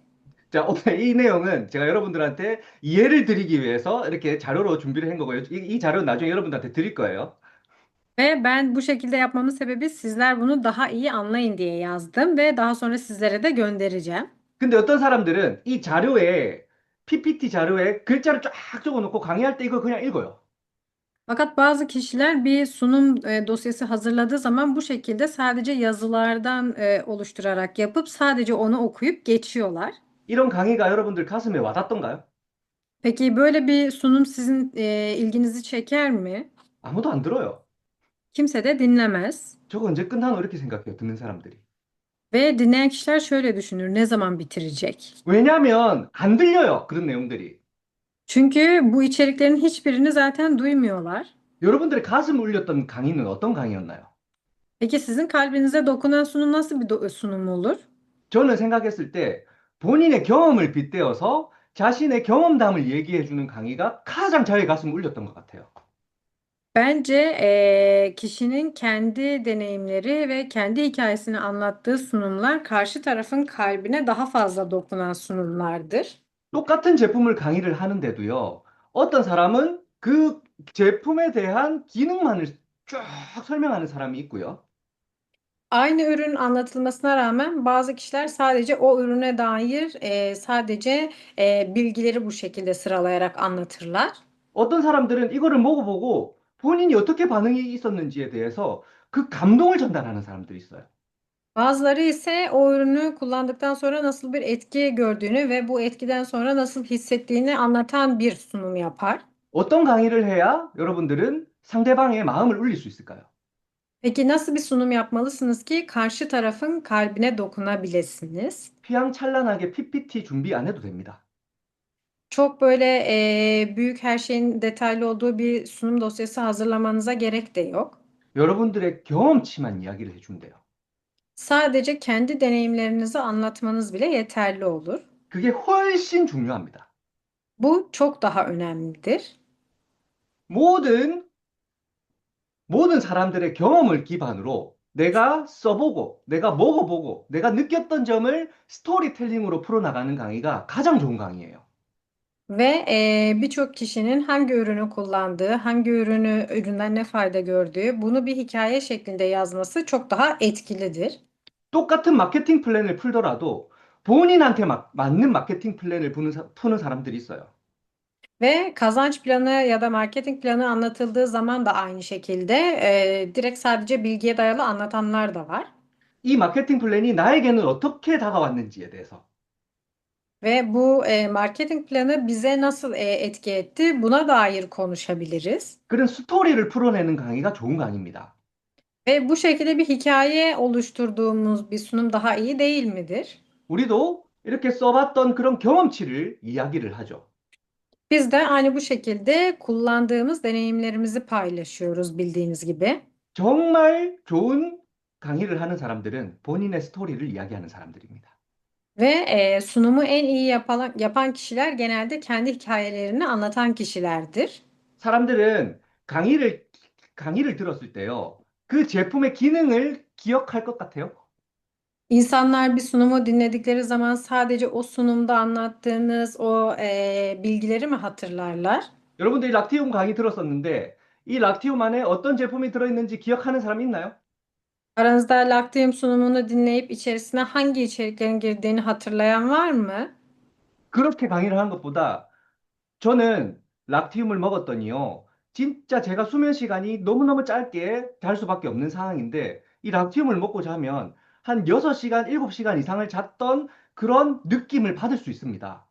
자, 오늘 이 내용은 제가 여러분들한테 이해를 드리기 위해서 이렇게 자료로 준비를 한 거고요. 이 자료는 나중에 여러분들한테 드릴 거예요. Ve ben bu şekilde yapmamın sebebi sizler bunu daha iyi anlayın diye yazdım ve daha sonra sizlere de göndereceğim. 근데 어떤 사람들은 이 자료에, PPT 자료에 글자를 쫙 적어놓고 강의할 때 이걸 그냥 읽어요. Fakat bazı kişiler bir sunum dosyası hazırladığı zaman bu şekilde sadece yazılardan oluşturarak yapıp sadece onu okuyup geçiyorlar. 이런 강의가 여러분들 가슴에 와닿던가요? Peki böyle bir sunum sizin ilginizi çeker mi? 아무도 안 들어요. Kimse de dinlemez. 저거 언제 끝나노? 이렇게 생각해요. 듣는 사람들이. Ve dinleyen kişiler şöyle düşünür, ne zaman bitirecek? 왜냐하면 안 들려요. 그런 내용들이. Çünkü bu içeriklerin hiçbirini zaten duymuyorlar. 여러분들의 가슴을 울렸던 강의는 어떤 강의였나요? Peki sizin kalbinize dokunan sunum nasıl bir sunum olur? 저는 생각했을 때 본인의 경험을 빗대어서 자신의 경험담을 얘기해주는 강의가 가장 저의 가슴을 울렸던 것 같아요. Bence kişinin kendi deneyimleri ve kendi hikayesini anlattığı sunumlar karşı tarafın kalbine daha fazla dokunan sunumlardır. 똑같은 제품을 강의를 하는데도요, 어떤 사람은 그 제품에 대한 기능만을 쭉 설명하는 사람이 있고요. Aynı ürün anlatılmasına rağmen bazı kişiler sadece o ürüne dair sadece bilgileri bu şekilde sıralayarak anlatırlar. 어떤 사람들은 이거를 먹어보고 본인이 어떻게 반응이 있었는지에 대해서 그 감동을 전달하는 사람들이 있어요. Bazıları ise o ürünü kullandıktan sonra nasıl bir etki gördüğünü ve bu etkiden sonra nasıl hissettiğini anlatan bir sunum yapar. 어떤 강의를 해야 여러분들은 상대방의 마음을 울릴 수 있을까요? Peki nasıl bir sunum yapmalısınız ki karşı tarafın kalbine dokunabilirsiniz? 휘황찬란하게 PPT 준비 안 해도 됩니다. Çok böyle büyük her şeyin detaylı olduğu bir sunum dosyası hazırlamanıza gerek de yok. 여러분들의 경험치만 이야기를 해주면 돼요. Sadece kendi deneyimlerinizi anlatmanız bile yeterli olur. 그게 훨씬 중요합니다. Bu çok daha önemlidir. 모든 모든 사람들의 경험을 기반으로 내가 써보고, 내가 먹어보고, 내가 느꼈던 점을 스토리텔링으로 풀어나가는 강의가 가장 좋은 강의예요. Ve birçok kişinin hangi ürünü kullandığı, hangi üründen ne fayda gördüğü, bunu bir hikaye şeklinde yazması çok daha etkilidir. 똑같은 마케팅 플랜을 풀더라도 본인한테 맞는 마케팅 플랜을 푸는 사람들이 있어요. Ve kazanç planı ya da marketing planı anlatıldığı zaman da aynı şekilde direkt sadece bilgiye dayalı anlatanlar da var. 이 마케팅 플랜이 나에게는 어떻게 다가왔는지에 대해서. Ve bu marketing planı bize nasıl etki etti, buna dair konuşabiliriz. 그런 스토리를 풀어내는 강의가 좋은 강의입니다. Ve bu şekilde bir hikaye oluşturduğumuz bir sunum daha iyi değil midir? 우리도 이렇게 써봤던 그런 경험치를 이야기를 하죠. Biz de aynı bu şekilde kullandığımız deneyimlerimizi paylaşıyoruz bildiğiniz gibi. 정말 좋은 강의를 하는 사람들은 본인의 스토리를 이야기하는 사람들입니다. Ve sunumu en iyi yapan kişiler genelde kendi hikayelerini anlatan kişilerdir. 사람들은 강의를 들었을 때요. 그 제품의 기능을 기억할 것 같아요. İnsanlar bir sunumu dinledikleri zaman sadece o sunumda anlattığınız o bilgileri mi hatırlarlar? 여러분들이 락티움 강의 들었었는데 이 락티움 안에 어떤 제품이 들어있는지 기억하는 사람 있나요? Aranızda Lactium sunumunu dinleyip içerisine hangi içeriklerin girdiğini hatırlayan var mı? 그렇게 강의를 한 것보다 저는 락티움을 먹었더니요. 진짜 제가 수면 시간이 너무너무 짧게 잘 수밖에 없는 상황인데 이 락티움을 먹고 자면 한 6시간, 7시간 i상을 잤던 그런 느낌을 받을 수 있습니다.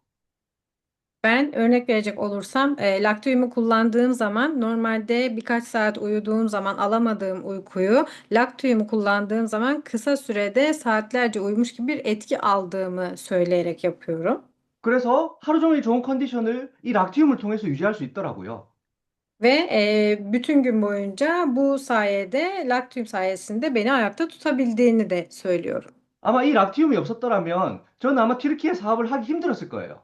Ben örnek verecek olursam Lactium'u kullandığım zaman normalde birkaç saat uyuduğum zaman alamadığım uykuyu Lactium'u kullandığım zaman kısa sürede saatlerce uyumuş gibi bir etki aldığımı söyleyerek yapıyorum. 그래서 하루 종일 좋은 컨디션을 이 락티움을 통해서 유지할 수 있더라고요. Ve bütün gün boyunca bu sayede Lactium sayesinde beni ayakta tutabildiğini de söylüyorum. 아마 이 락티움이 없었더라면 저는 아마 튀르키예 사업을 하기 힘들었을 거예요.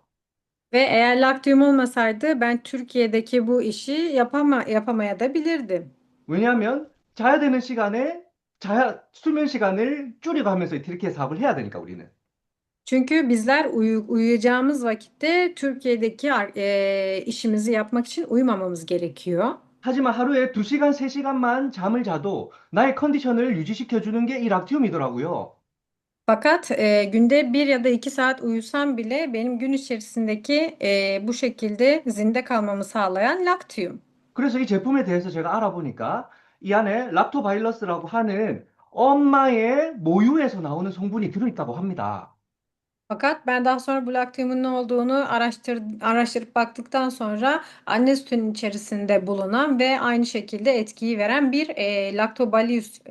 Ve eğer Lactium olmasaydı ben Türkiye'deki bu işi yapamaya da bilirdim. 왜냐하면 자야 되는 시간에 수면 시간을 줄여가면서 이 튀르키예 사업을 해야 되니까 우리는. Çünkü bizler uyuyacağımız vakitte Türkiye'deki işimizi yapmak için uyumamamız gerekiyor. 하지만 하루에 2시간, 3시간만 잠을 자도 나의 컨디션을 유지시켜 주는 게 이 락티움이더라고요. Fakat günde 1 ya da 2 saat uyusam bile benim gün içerisindeki bu şekilde zinde kalmamı sağlayan Lactium. 그래서 이 제품에 대해서 제가 알아보니까 이 안에 락토바일러스라고 하는 엄마의 모유에서 나오는 성분이 들어있다고 합니다. Fakat ben daha sonra bu laktiğimin ne olduğunu araştırıp baktıktan sonra anne sütünün içerisinde bulunan ve aynı şekilde etkiyi veren bir Lactobacillus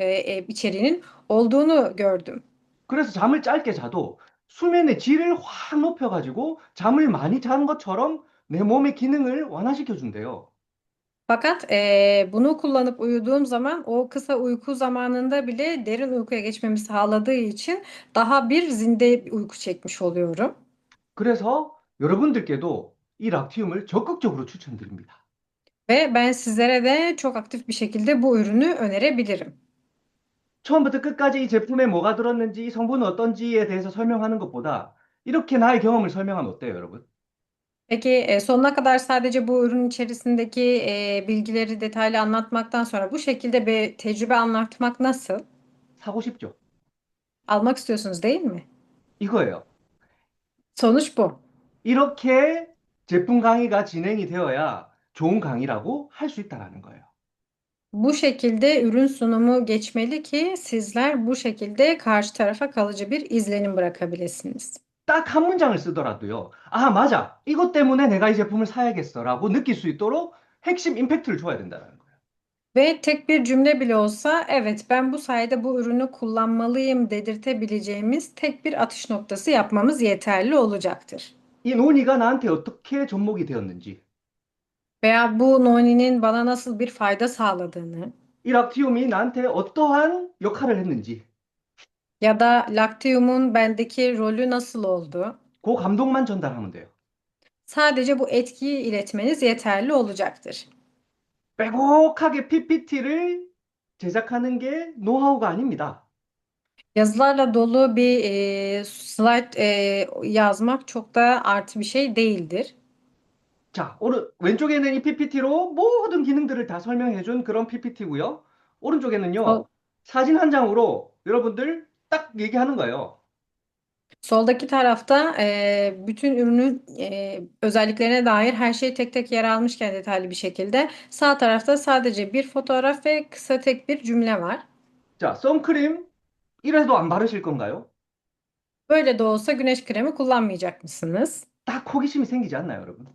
içeriğinin olduğunu gördüm. 그래서 잠을 짧게 자도 수면의 질을 확 높여가지고 잠을 많이 잔 것처럼 내 몸의 기능을 완화시켜 준대요. Fakat bunu kullanıp uyuduğum zaman o kısa uyku zamanında bile derin uykuya geçmemi sağladığı için daha bir zinde uyku çekmiş oluyorum. 그래서 여러분들께도 이 락티움을 적극적으로 추천드립니다. Ve ben sizlere de çok aktif bir şekilde bu ürünü önerebilirim. 처음부터 끝까지 이 제품에 뭐가 들었는지, 이 성분은 어떤지에 대해서 설명하는 것보다 이렇게 나의 경험을 설명하면 어때요, 여러분? Peki sonuna kadar sadece bu ürün içerisindeki bilgileri detaylı anlatmaktan sonra bu şekilde bir tecrübe anlatmak nasıl? 사고 싶죠? Almak istiyorsunuz değil mi? 이거예요. Sonuç bu. 이렇게 제품 강의가 진행이 되어야 좋은 강의라고 할 수 있다라는 거예요. Bu şekilde ürün sunumu geçmeli ki sizler bu şekilde karşı tarafa kalıcı bir izlenim bırakabilirsiniz. 딱 한 문장을 쓰더라도요. 아, 맞아. 이것 때문에 내가 이 제품을 사야겠어라고 느낄 수 있도록 핵심 임팩트를 줘야 된다는 거예요. Ve tek bir cümle bile olsa evet ben bu sayede bu ürünü kullanmalıyım dedirtebileceğimiz tek bir atış noktası yapmamız yeterli olacaktır. 이 논의가 나한테 어떻게 접목이 되었는지, Veya bu Noni'nin bana nasıl bir fayda sağladığını 이 락티움이 나한테 어떠한 역할을 했는지, ya da Lactium'un bendeki rolü nasıl oldu? 그 감동만 전달하면 돼요. Sadece bu etkiyi iletmeniz yeterli olacaktır. 빼곡하게 PPT를 제작하는 게 노하우가 아닙니다. Yazılarla dolu bir slide yazmak çok da artı bir şey değildir. 자, 왼쪽에는 이 PPT로 모든 기능들을 다 설명해 준 그런 PPT고요. 오른쪽에는요, Sol, 사진 한 장으로 여러분들 딱 얘기하는 거예요. soldaki tarafta bütün ürünün özelliklerine dair her şey tek tek yer almışken detaylı bir şekilde sağ tarafta sadece bir fotoğraf ve kısa tek bir cümle var. 자, 선크림 1회도 안 바르실 건가요? Böyle de olsa güneş kremi kullanmayacak mısınız? 딱 호기심이 생기지 않나요, 여러분?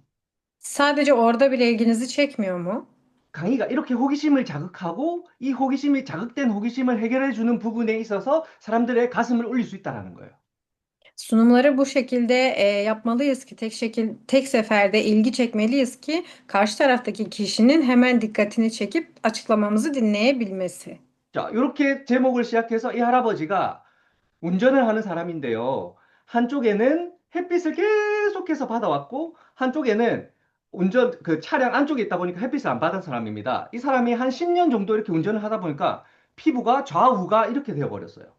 Sadece orada bile ilginizi çekmiyor mu? 강의가 이렇게 호기심을 자극하고 이 호기심이 자극된 호기심을 해결해 주는 부분에 있어서 사람들의 가슴을 울릴 수 있다라는 거예요. Sunumları bu şekilde yapmalıyız ki tek seferde ilgi çekmeliyiz ki karşı taraftaki kişinin hemen dikkatini çekip açıklamamızı dinleyebilmesi. 자, 이렇게 제목을 시작해서 이 할아버지가 운전을 하는 사람인데요. 한쪽에는 햇빛을 계속해서 받아왔고, 한쪽에는 그 차량 안쪽에 있다 보니까 햇빛을 안 받은 사람입니다. 이 사람이 한 10년 정도 이렇게 운전을 하다 보니까 피부가 좌우가 이렇게 되어버렸어요.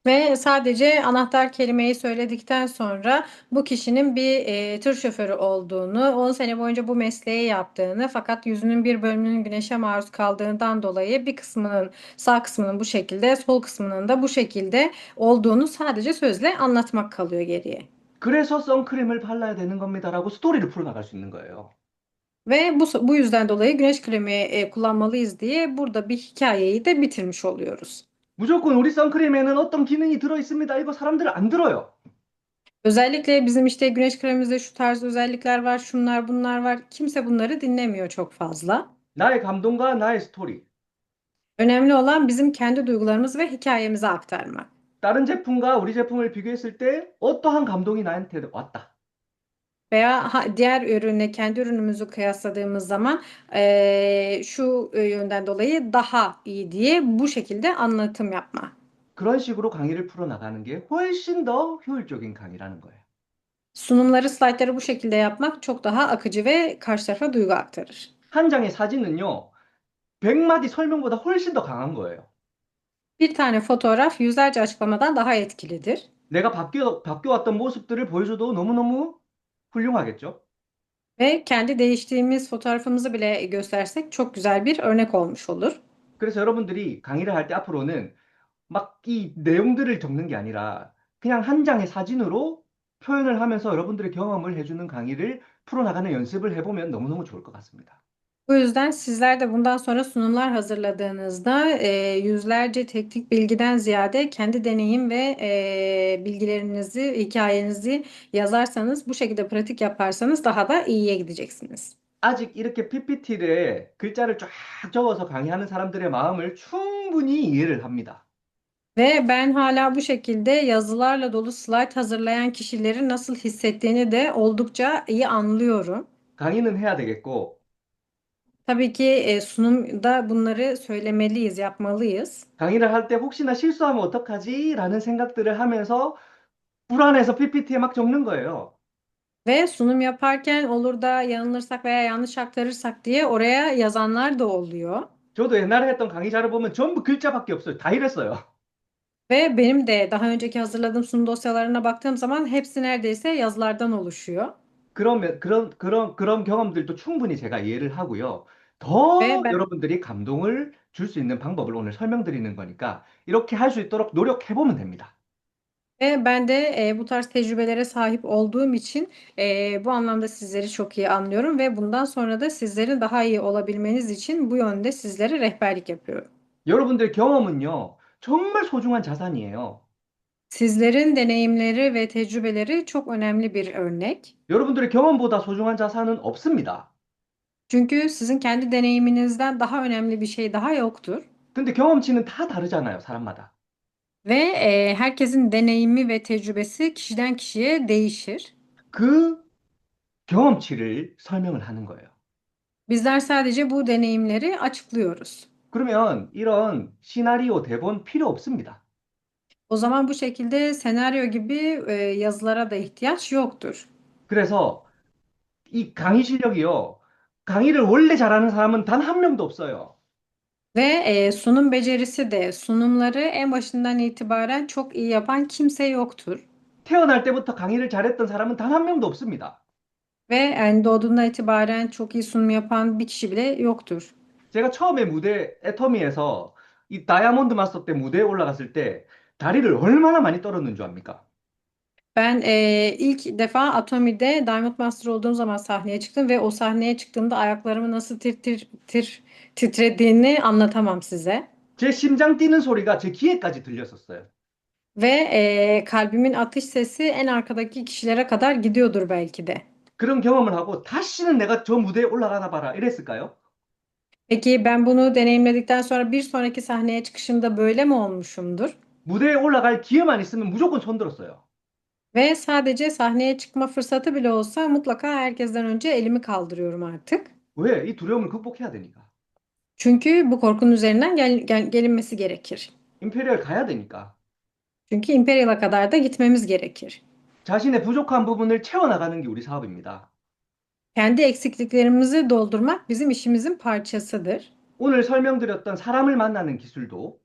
Ve sadece anahtar kelimeyi söyledikten sonra bu kişinin bir tır şoförü olduğunu, 10 sene boyunca bu mesleği yaptığını fakat yüzünün bir bölümünün güneşe maruz kaldığından dolayı bir kısmının sağ kısmının bu şekilde, sol kısmının da bu şekilde olduğunu sadece sözle anlatmak kalıyor geriye. 그래서 선크림을 발라야 되는 겁니다라고 스토리를 풀어나갈 수 있는 거예요. Ve bu yüzden dolayı güneş kremi kullanmalıyız diye burada bir hikayeyi de bitirmiş oluyoruz. 무조건 우리 선크림에는 어떤 기능이 들어있습니다. 이거 사람들 안 들어요. Özellikle bizim işte güneş kremimizde şu tarz özellikler var, şunlar bunlar var. Kimse bunları dinlemiyor çok fazla. 나의 감동과 나의 스토리. Önemli olan bizim kendi duygularımız ve hikayemizi aktarmak. 다른 제품과 우리 제품을 비교했을 때 어떠한 감동이 나한테 왔다. Veya diğer ürünle kendi ürünümüzü kıyasladığımız zaman şu yönden dolayı daha iyi diye bu şekilde anlatım yapma. 그런 식으로 강의를 풀어나가는 게 훨씬 더 효율적인 강의라는 거예요. Sunumları, slaytları bu şekilde yapmak çok daha akıcı ve karşı tarafa duygu aktarır. 한 장의 사진은요, 100마디 설명보다 훨씬 더 강한 거예요. Bir tane fotoğraf yüzlerce açıklamadan daha etkilidir. 내가 바뀌어왔던 모습들을 보여줘도 너무너무 훌륭하겠죠? Ve kendi değiştiğimiz fotoğrafımızı bile göstersek çok güzel bir örnek olmuş olur. 그래서 여러분들이 강의를 할 때 앞으로는 막 이 내용들을 적는 게 아니라 그냥 한 장의 사진으로 표현을 하면서 여러분들의 경험을 해주는 강의를 풀어나가는 연습을 해보면 너무너무 좋을 것 같습니다. Bu yüzden sizler de bundan sonra sunumlar hazırladığınızda yüzlerce teknik bilgiden ziyade kendi deneyim ve bilgilerinizi, hikayenizi yazarsanız, bu şekilde pratik yaparsanız daha da iyiye gideceksiniz. 아직 이렇게 PPT에 글자를 쫙 적어서 강의하는 사람들의 마음을 충분히 이해를 합니다. Ve ben hala bu şekilde yazılarla dolu slide hazırlayan kişilerin nasıl hissettiğini de oldukça iyi anlıyorum. 강의는 해야 되겠고, Tabii ki sunumda bunları söylemeliyiz, yapmalıyız. 강의를 할 때 혹시나 실수하면 어떡하지? 라는 생각들을 하면서 불안해서 PPT에 막 적는 거예요. Ve sunum yaparken olur da yanılırsak veya yanlış aktarırsak diye oraya yazanlar da oluyor. 저도 옛날에 했던 강의 자료 보면 전부 글자밖에 없어요. 다 이랬어요. Ve benim de daha önceki hazırladığım sunum dosyalarına baktığım zaman hepsi neredeyse yazılardan oluşuyor. 그런 경험들도 충분히 제가 이해를 하고요. 더 Ve ben 여러분들이 감동을 줄 수 있는 방법을 오늘 설명드리는 거니까 이렇게 할 수 있도록 노력해보면 됩니다. ben de bu tarz tecrübelere sahip olduğum için bu anlamda sizleri çok iyi anlıyorum ve bundan sonra da sizlerin daha iyi olabilmeniz için bu yönde sizlere rehberlik yapıyorum. 여러분들의 경험은요, 정말 소중한 자산이에요. Sizlerin deneyimleri ve tecrübeleri çok önemli bir örnek. 여러분들의 경험보다 소중한 자산은 없습니다. Çünkü sizin kendi deneyiminizden daha önemli bir şey daha yoktur. 근데 경험치는 다 다르잖아요, 사람마다. Ve herkesin deneyimi ve tecrübesi kişiden kişiye değişir. 그 경험치를 설명을 하는 거예요. Bizler sadece bu deneyimleri açıklıyoruz. 그러면 이런 시나리오 대본 필요 없습니다. O zaman bu şekilde senaryo gibi yazılara da ihtiyaç yoktur. 그래서 이 강의 실력이요. 강의를 원래 잘하는 사람은 단 한 명도 없어요. Ve sunum becerisi de sunumları en başından itibaren çok iyi yapan kimse yoktur. 태어날 때부터 강의를 잘했던 사람은 단 한 명도 없습니다. Ve yani doğduğundan itibaren çok iyi sunum yapan bir kişi bile yoktur. 제가 처음에 무대 애터미에서 이 다이아몬드 마스터 때 무대에 올라갔을 때 다리를 얼마나 많이 떨었는 줄 압니까? Ben ilk defa Atomi'de Diamond Master olduğum zaman sahneye çıktım ve o sahneye çıktığımda ayaklarımı nasıl titrediğini anlatamam size. 제 심장 뛰는 소리가 제 귀에까지 들렸었어요. Ve kalbimin atış sesi en arkadaki kişilere kadar gidiyordur belki de. 그런 경험을 하고 다시는 내가 저 무대에 올라가나 봐라 이랬을까요? Peki ben bunu deneyimledikten sonra bir sonraki sahneye çıkışımda böyle mi olmuşumdur? 무대에 올라갈 기회만 있으면 무조건 손 들었어요. Ve sadece sahneye çıkma fırsatı bile olsa mutlaka herkesten önce elimi kaldırıyorum artık. 왜? 이 두려움을 극복해야 되니까. Çünkü bu korkunun üzerinden gelinmesi gerekir. 임페리얼 가야 되니까. Çünkü Imperial'a kadar da gitmemiz gerekir. 자신의 부족한 부분을 채워나가는 게 우리 사업입니다. Kendi eksikliklerimizi doldurmak bizim işimizin parçasıdır. 오늘 설명드렸던 사람을 만나는 기술도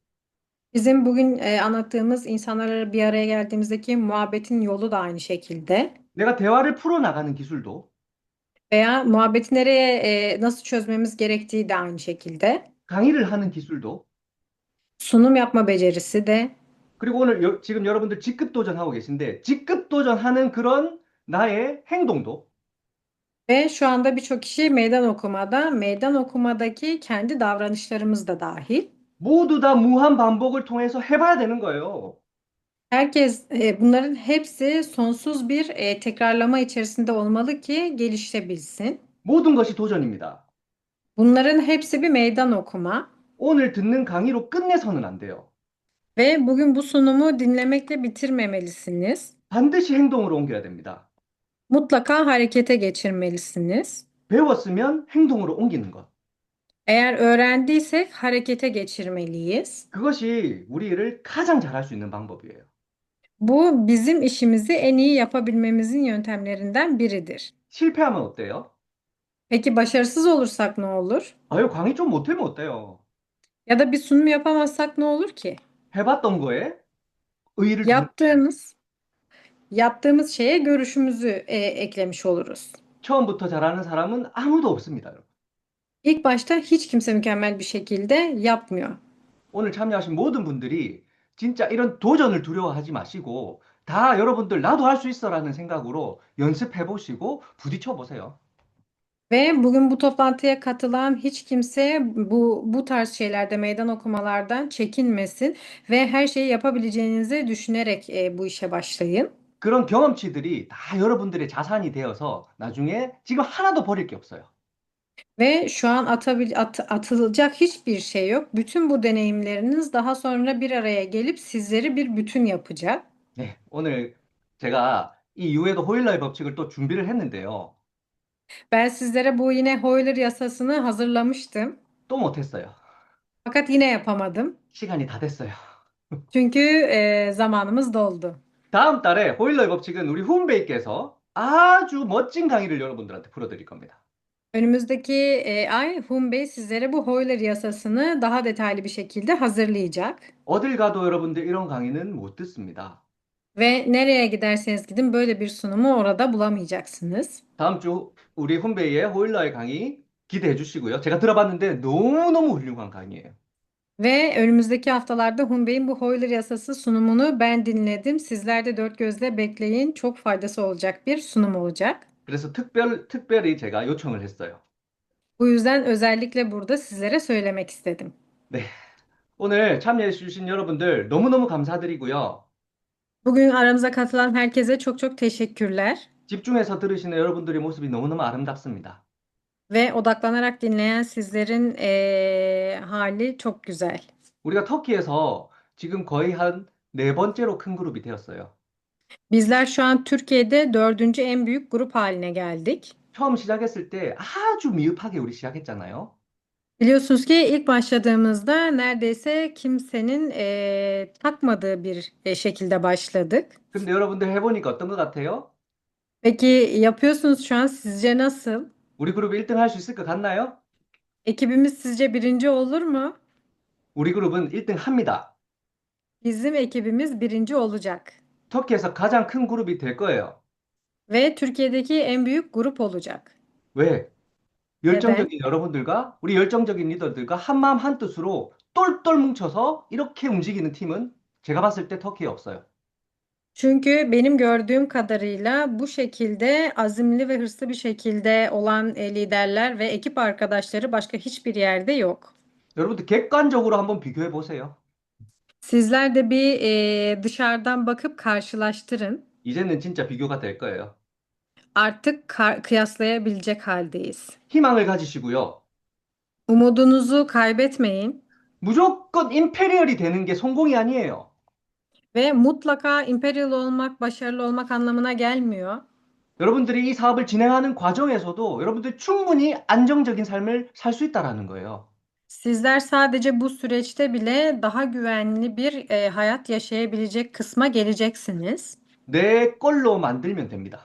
Bizim bugün anlattığımız insanlarla bir araya geldiğimizdeki muhabbetin yolu da aynı şekilde. 내가 대화를 풀어나가는 기술도 Veya muhabbeti nereye nasıl çözmemiz gerektiği de aynı şekilde. 강의를 하는 기술도 Sunum yapma becerisi de. 그리고 오늘 지금 여러분들 직급 do전하고 계신데 직급 도전하는 그런 나의 행동도 Ve şu anda birçok kişi meydan okumada, meydan okumadaki kendi davranışlarımız da dahil. 모두 다 무한 반복을 통해서 해봐야 되는 거예요. Herkes bunların hepsi sonsuz bir tekrarlama içerisinde olmalı ki gelişebilsin. 모든 것이 도전입니다. Bunların hepsi bir meydan okuma 오늘 듣는 강의로 끝내서는 안 돼요. ve bugün bu sunumu dinlemekle bitirmemelisiniz. 반드시 행동으로 옮겨야 됩니다. Mutlaka harekete geçirmelisiniz. 배웠으면 행동으로 옮기는 것. Eğer öğrendiysek harekete geçirmeliyiz. 그것이 우리를 가장 잘할 수 있는 방법이에요. Bu bizim işimizi en iyi yapabilmemizin yöntemlerinden biridir. 실패하면 어때요? Peki başarısız olursak ne olur? 아유, 강의 좀 못하면 어때요? Ya da bir sunum yapamazsak ne olur ki? 해봤던 거에 의의를 두는 Yaptığımız yaptığımız şeye görüşümüzü eklemiş oluruz. 처음부터 잘하는 사람은 아무도 없습니다, 여러분. İlk başta hiç kimse mükemmel bir şekilde yapmıyor. 오늘 참여하신 모든 분들이 진짜 이런 도전을 두려워하지 마시고 다 여러분들 나도 할 수 있어라는 생각으로 연습해 보시고 부딪혀 보세요. Ve bugün bu toplantıya katılan hiç kimse bu tarz şeylerde meydan okumalardan çekinmesin ve her şeyi yapabileceğinizi düşünerek bu işe başlayın. 그런 경험치들이 다 여러분들의 자산이 되어서 나중에 지금 하나도 버릴 게 없어요. Ve şu an atılacak hiçbir şey yok. Bütün bu deneyimleriniz daha sonra bir araya gelip sizleri bir bütün yapacak. 네, 오늘 제가 이 유해도 호일러의 법칙을 또 준비를 했는데요. Ben sizlere bu yine Euler yasasını hazırlamıştım. 또 못했어요. Fakat yine yapamadım. 시간이 다 됐어요. Çünkü zamanımız doldu. 다음 달에 호일러의 법칙은 우리 훈베이께서 아주 멋진 강의를 여러분들한테 풀어드릴 겁니다. Önümüzdeki ay Hun Bey sizlere bu Euler yasasını daha detaylı bir şekilde hazırlayacak. 어딜 가도 여러분들 이런 강의는 못 듣습니다. Ve nereye giderseniz gidin böyle bir sunumu orada bulamayacaksınız. 다음 주 우리 훈베이의 호일러의 강의 기대해 주시고요. 제가 들어봤는데 너무너무 훌륭한 강의예요. Ve önümüzdeki haftalarda Hun Bey'in bu Euler yasası sunumunu ben dinledim. Sizler de dört gözle bekleyin. Çok faydası olacak bir sunum olacak. 그래서 특별히 제가 요청을 했어요. Bu yüzden özellikle burada sizlere söylemek istedim. 네. 오늘 참여해 주신 여러분들 너무너무 감사드리고요. Bugün aramıza katılan herkese çok çok teşekkürler. 집중해서 들으시는 여러분들의 모습이 너무너무 아름답습니다. Ve odaklanarak dinleyen sizlerin hali çok güzel. 우리가 터키에서 지금 거의 한 네 번째로 큰 그룹이 되었어요. Bizler şu an Türkiye'de dördüncü en büyük grup haline geldik. 처음 시작했을 때 아주 미흡하게 우리 시작했잖아요. Biliyorsunuz ki ilk başladığımızda neredeyse kimsenin takmadığı bir şekilde başladık. 근데 여러분들 해보니까 어떤 것 같아요? Peki yapıyorsunuz şu an sizce nasıl? 우리 그룹 1등 할 수 있을 것 같나요? Ekibimiz sizce birinci olur mu? 우리 그룹은 1등 합니다. Bizim ekibimiz birinci olacak. 터키에서 가장 큰 그룹이 될 거예요. Ve Türkiye'deki en büyük grup olacak. 왜? Neden? 열정적인 여러분들과 우리 열정적인 리더들과 한마음 한뜻으로 똘똘 뭉쳐서 이렇게 움직이는 팀은 제가 봤을 때 터키에 없어요. Çünkü benim gördüğüm kadarıyla bu şekilde azimli ve hırslı bir şekilde olan liderler ve ekip arkadaşları başka hiçbir yerde yok. 여러분들 객관적으로 한번 비교해 보세요. Sizler de bir dışarıdan bakıp karşılaştırın. 이제는 진짜 비교가 될 거예요. Artık kıyaslayabilecek haldeyiz. 희망을 가지시고요. Umudunuzu kaybetmeyin 무조건 임페리얼이 되는 게 성공이 아니에요. ve mutlaka imperial olmak, başarılı olmak anlamına gelmiyor. 여러분들이 이 사업을 진행하는 과정에서도 여러분들이 충분히 안정적인 삶을 살 수 있다라는 거예요. Sizler sadece bu süreçte bile daha güvenli bir hayat yaşayabilecek kısma geleceksiniz. 내 걸로 만들면 됩니다.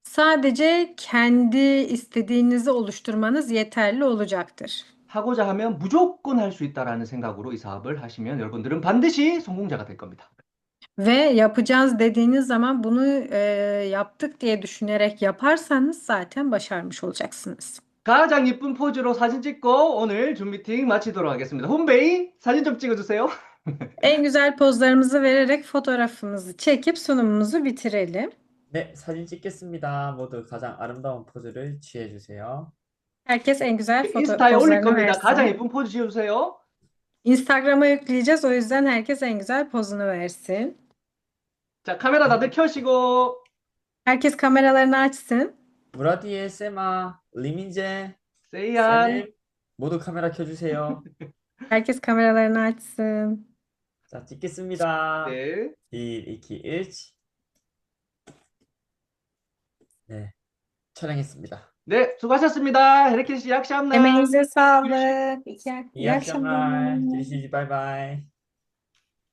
Sadece kendi istediğinizi oluşturmanız yeterli olacaktır. 하고자 하면 무조건 할 수 있다라는 생각으로 이 사업을 하시면 여러분들은 반드시 성공자가 될 겁니다. Ve yapacağız dediğiniz zaman bunu yaptık diye düşünerek yaparsanız zaten başarmış olacaksınız. 가장 이쁜 포즈로 사진 찍고 오늘 줌 미팅 마치도록 하겠습니다. 홈베이 사진 좀 찍어주세요. En güzel pozlarımızı vererek fotoğrafımızı çekip sunumumuzu bitirelim. 네, 사진 찍겠습니다. 모두 가장 아름다운 포즈를 취해주세요. Herkes en güzel foto 인스타에 올릴 pozlarını 겁니다. 가장 versin. 예쁜 포즈 지어주세요. Instagram'a yükleyeceğiz. O yüzden herkes en güzel pozunu versin. 자, 카메라 다들 켜시고, Herkes kameralarını açsın. 무라디에 세마, 리민제, 세이안. 세넴 모두 카메라 켜주세요. Herkes kameralarını açsın. 자, 찍겠습니다. 네. 1, 2, 1. 네, 촬영했습니다. 네, 수고하셨습니다. 헤르케 씨, 약시 Emeğinize Görüşürüz. sağlık. İyi 이 akşamlar. akşamlar. görüşürüz. 바이바이.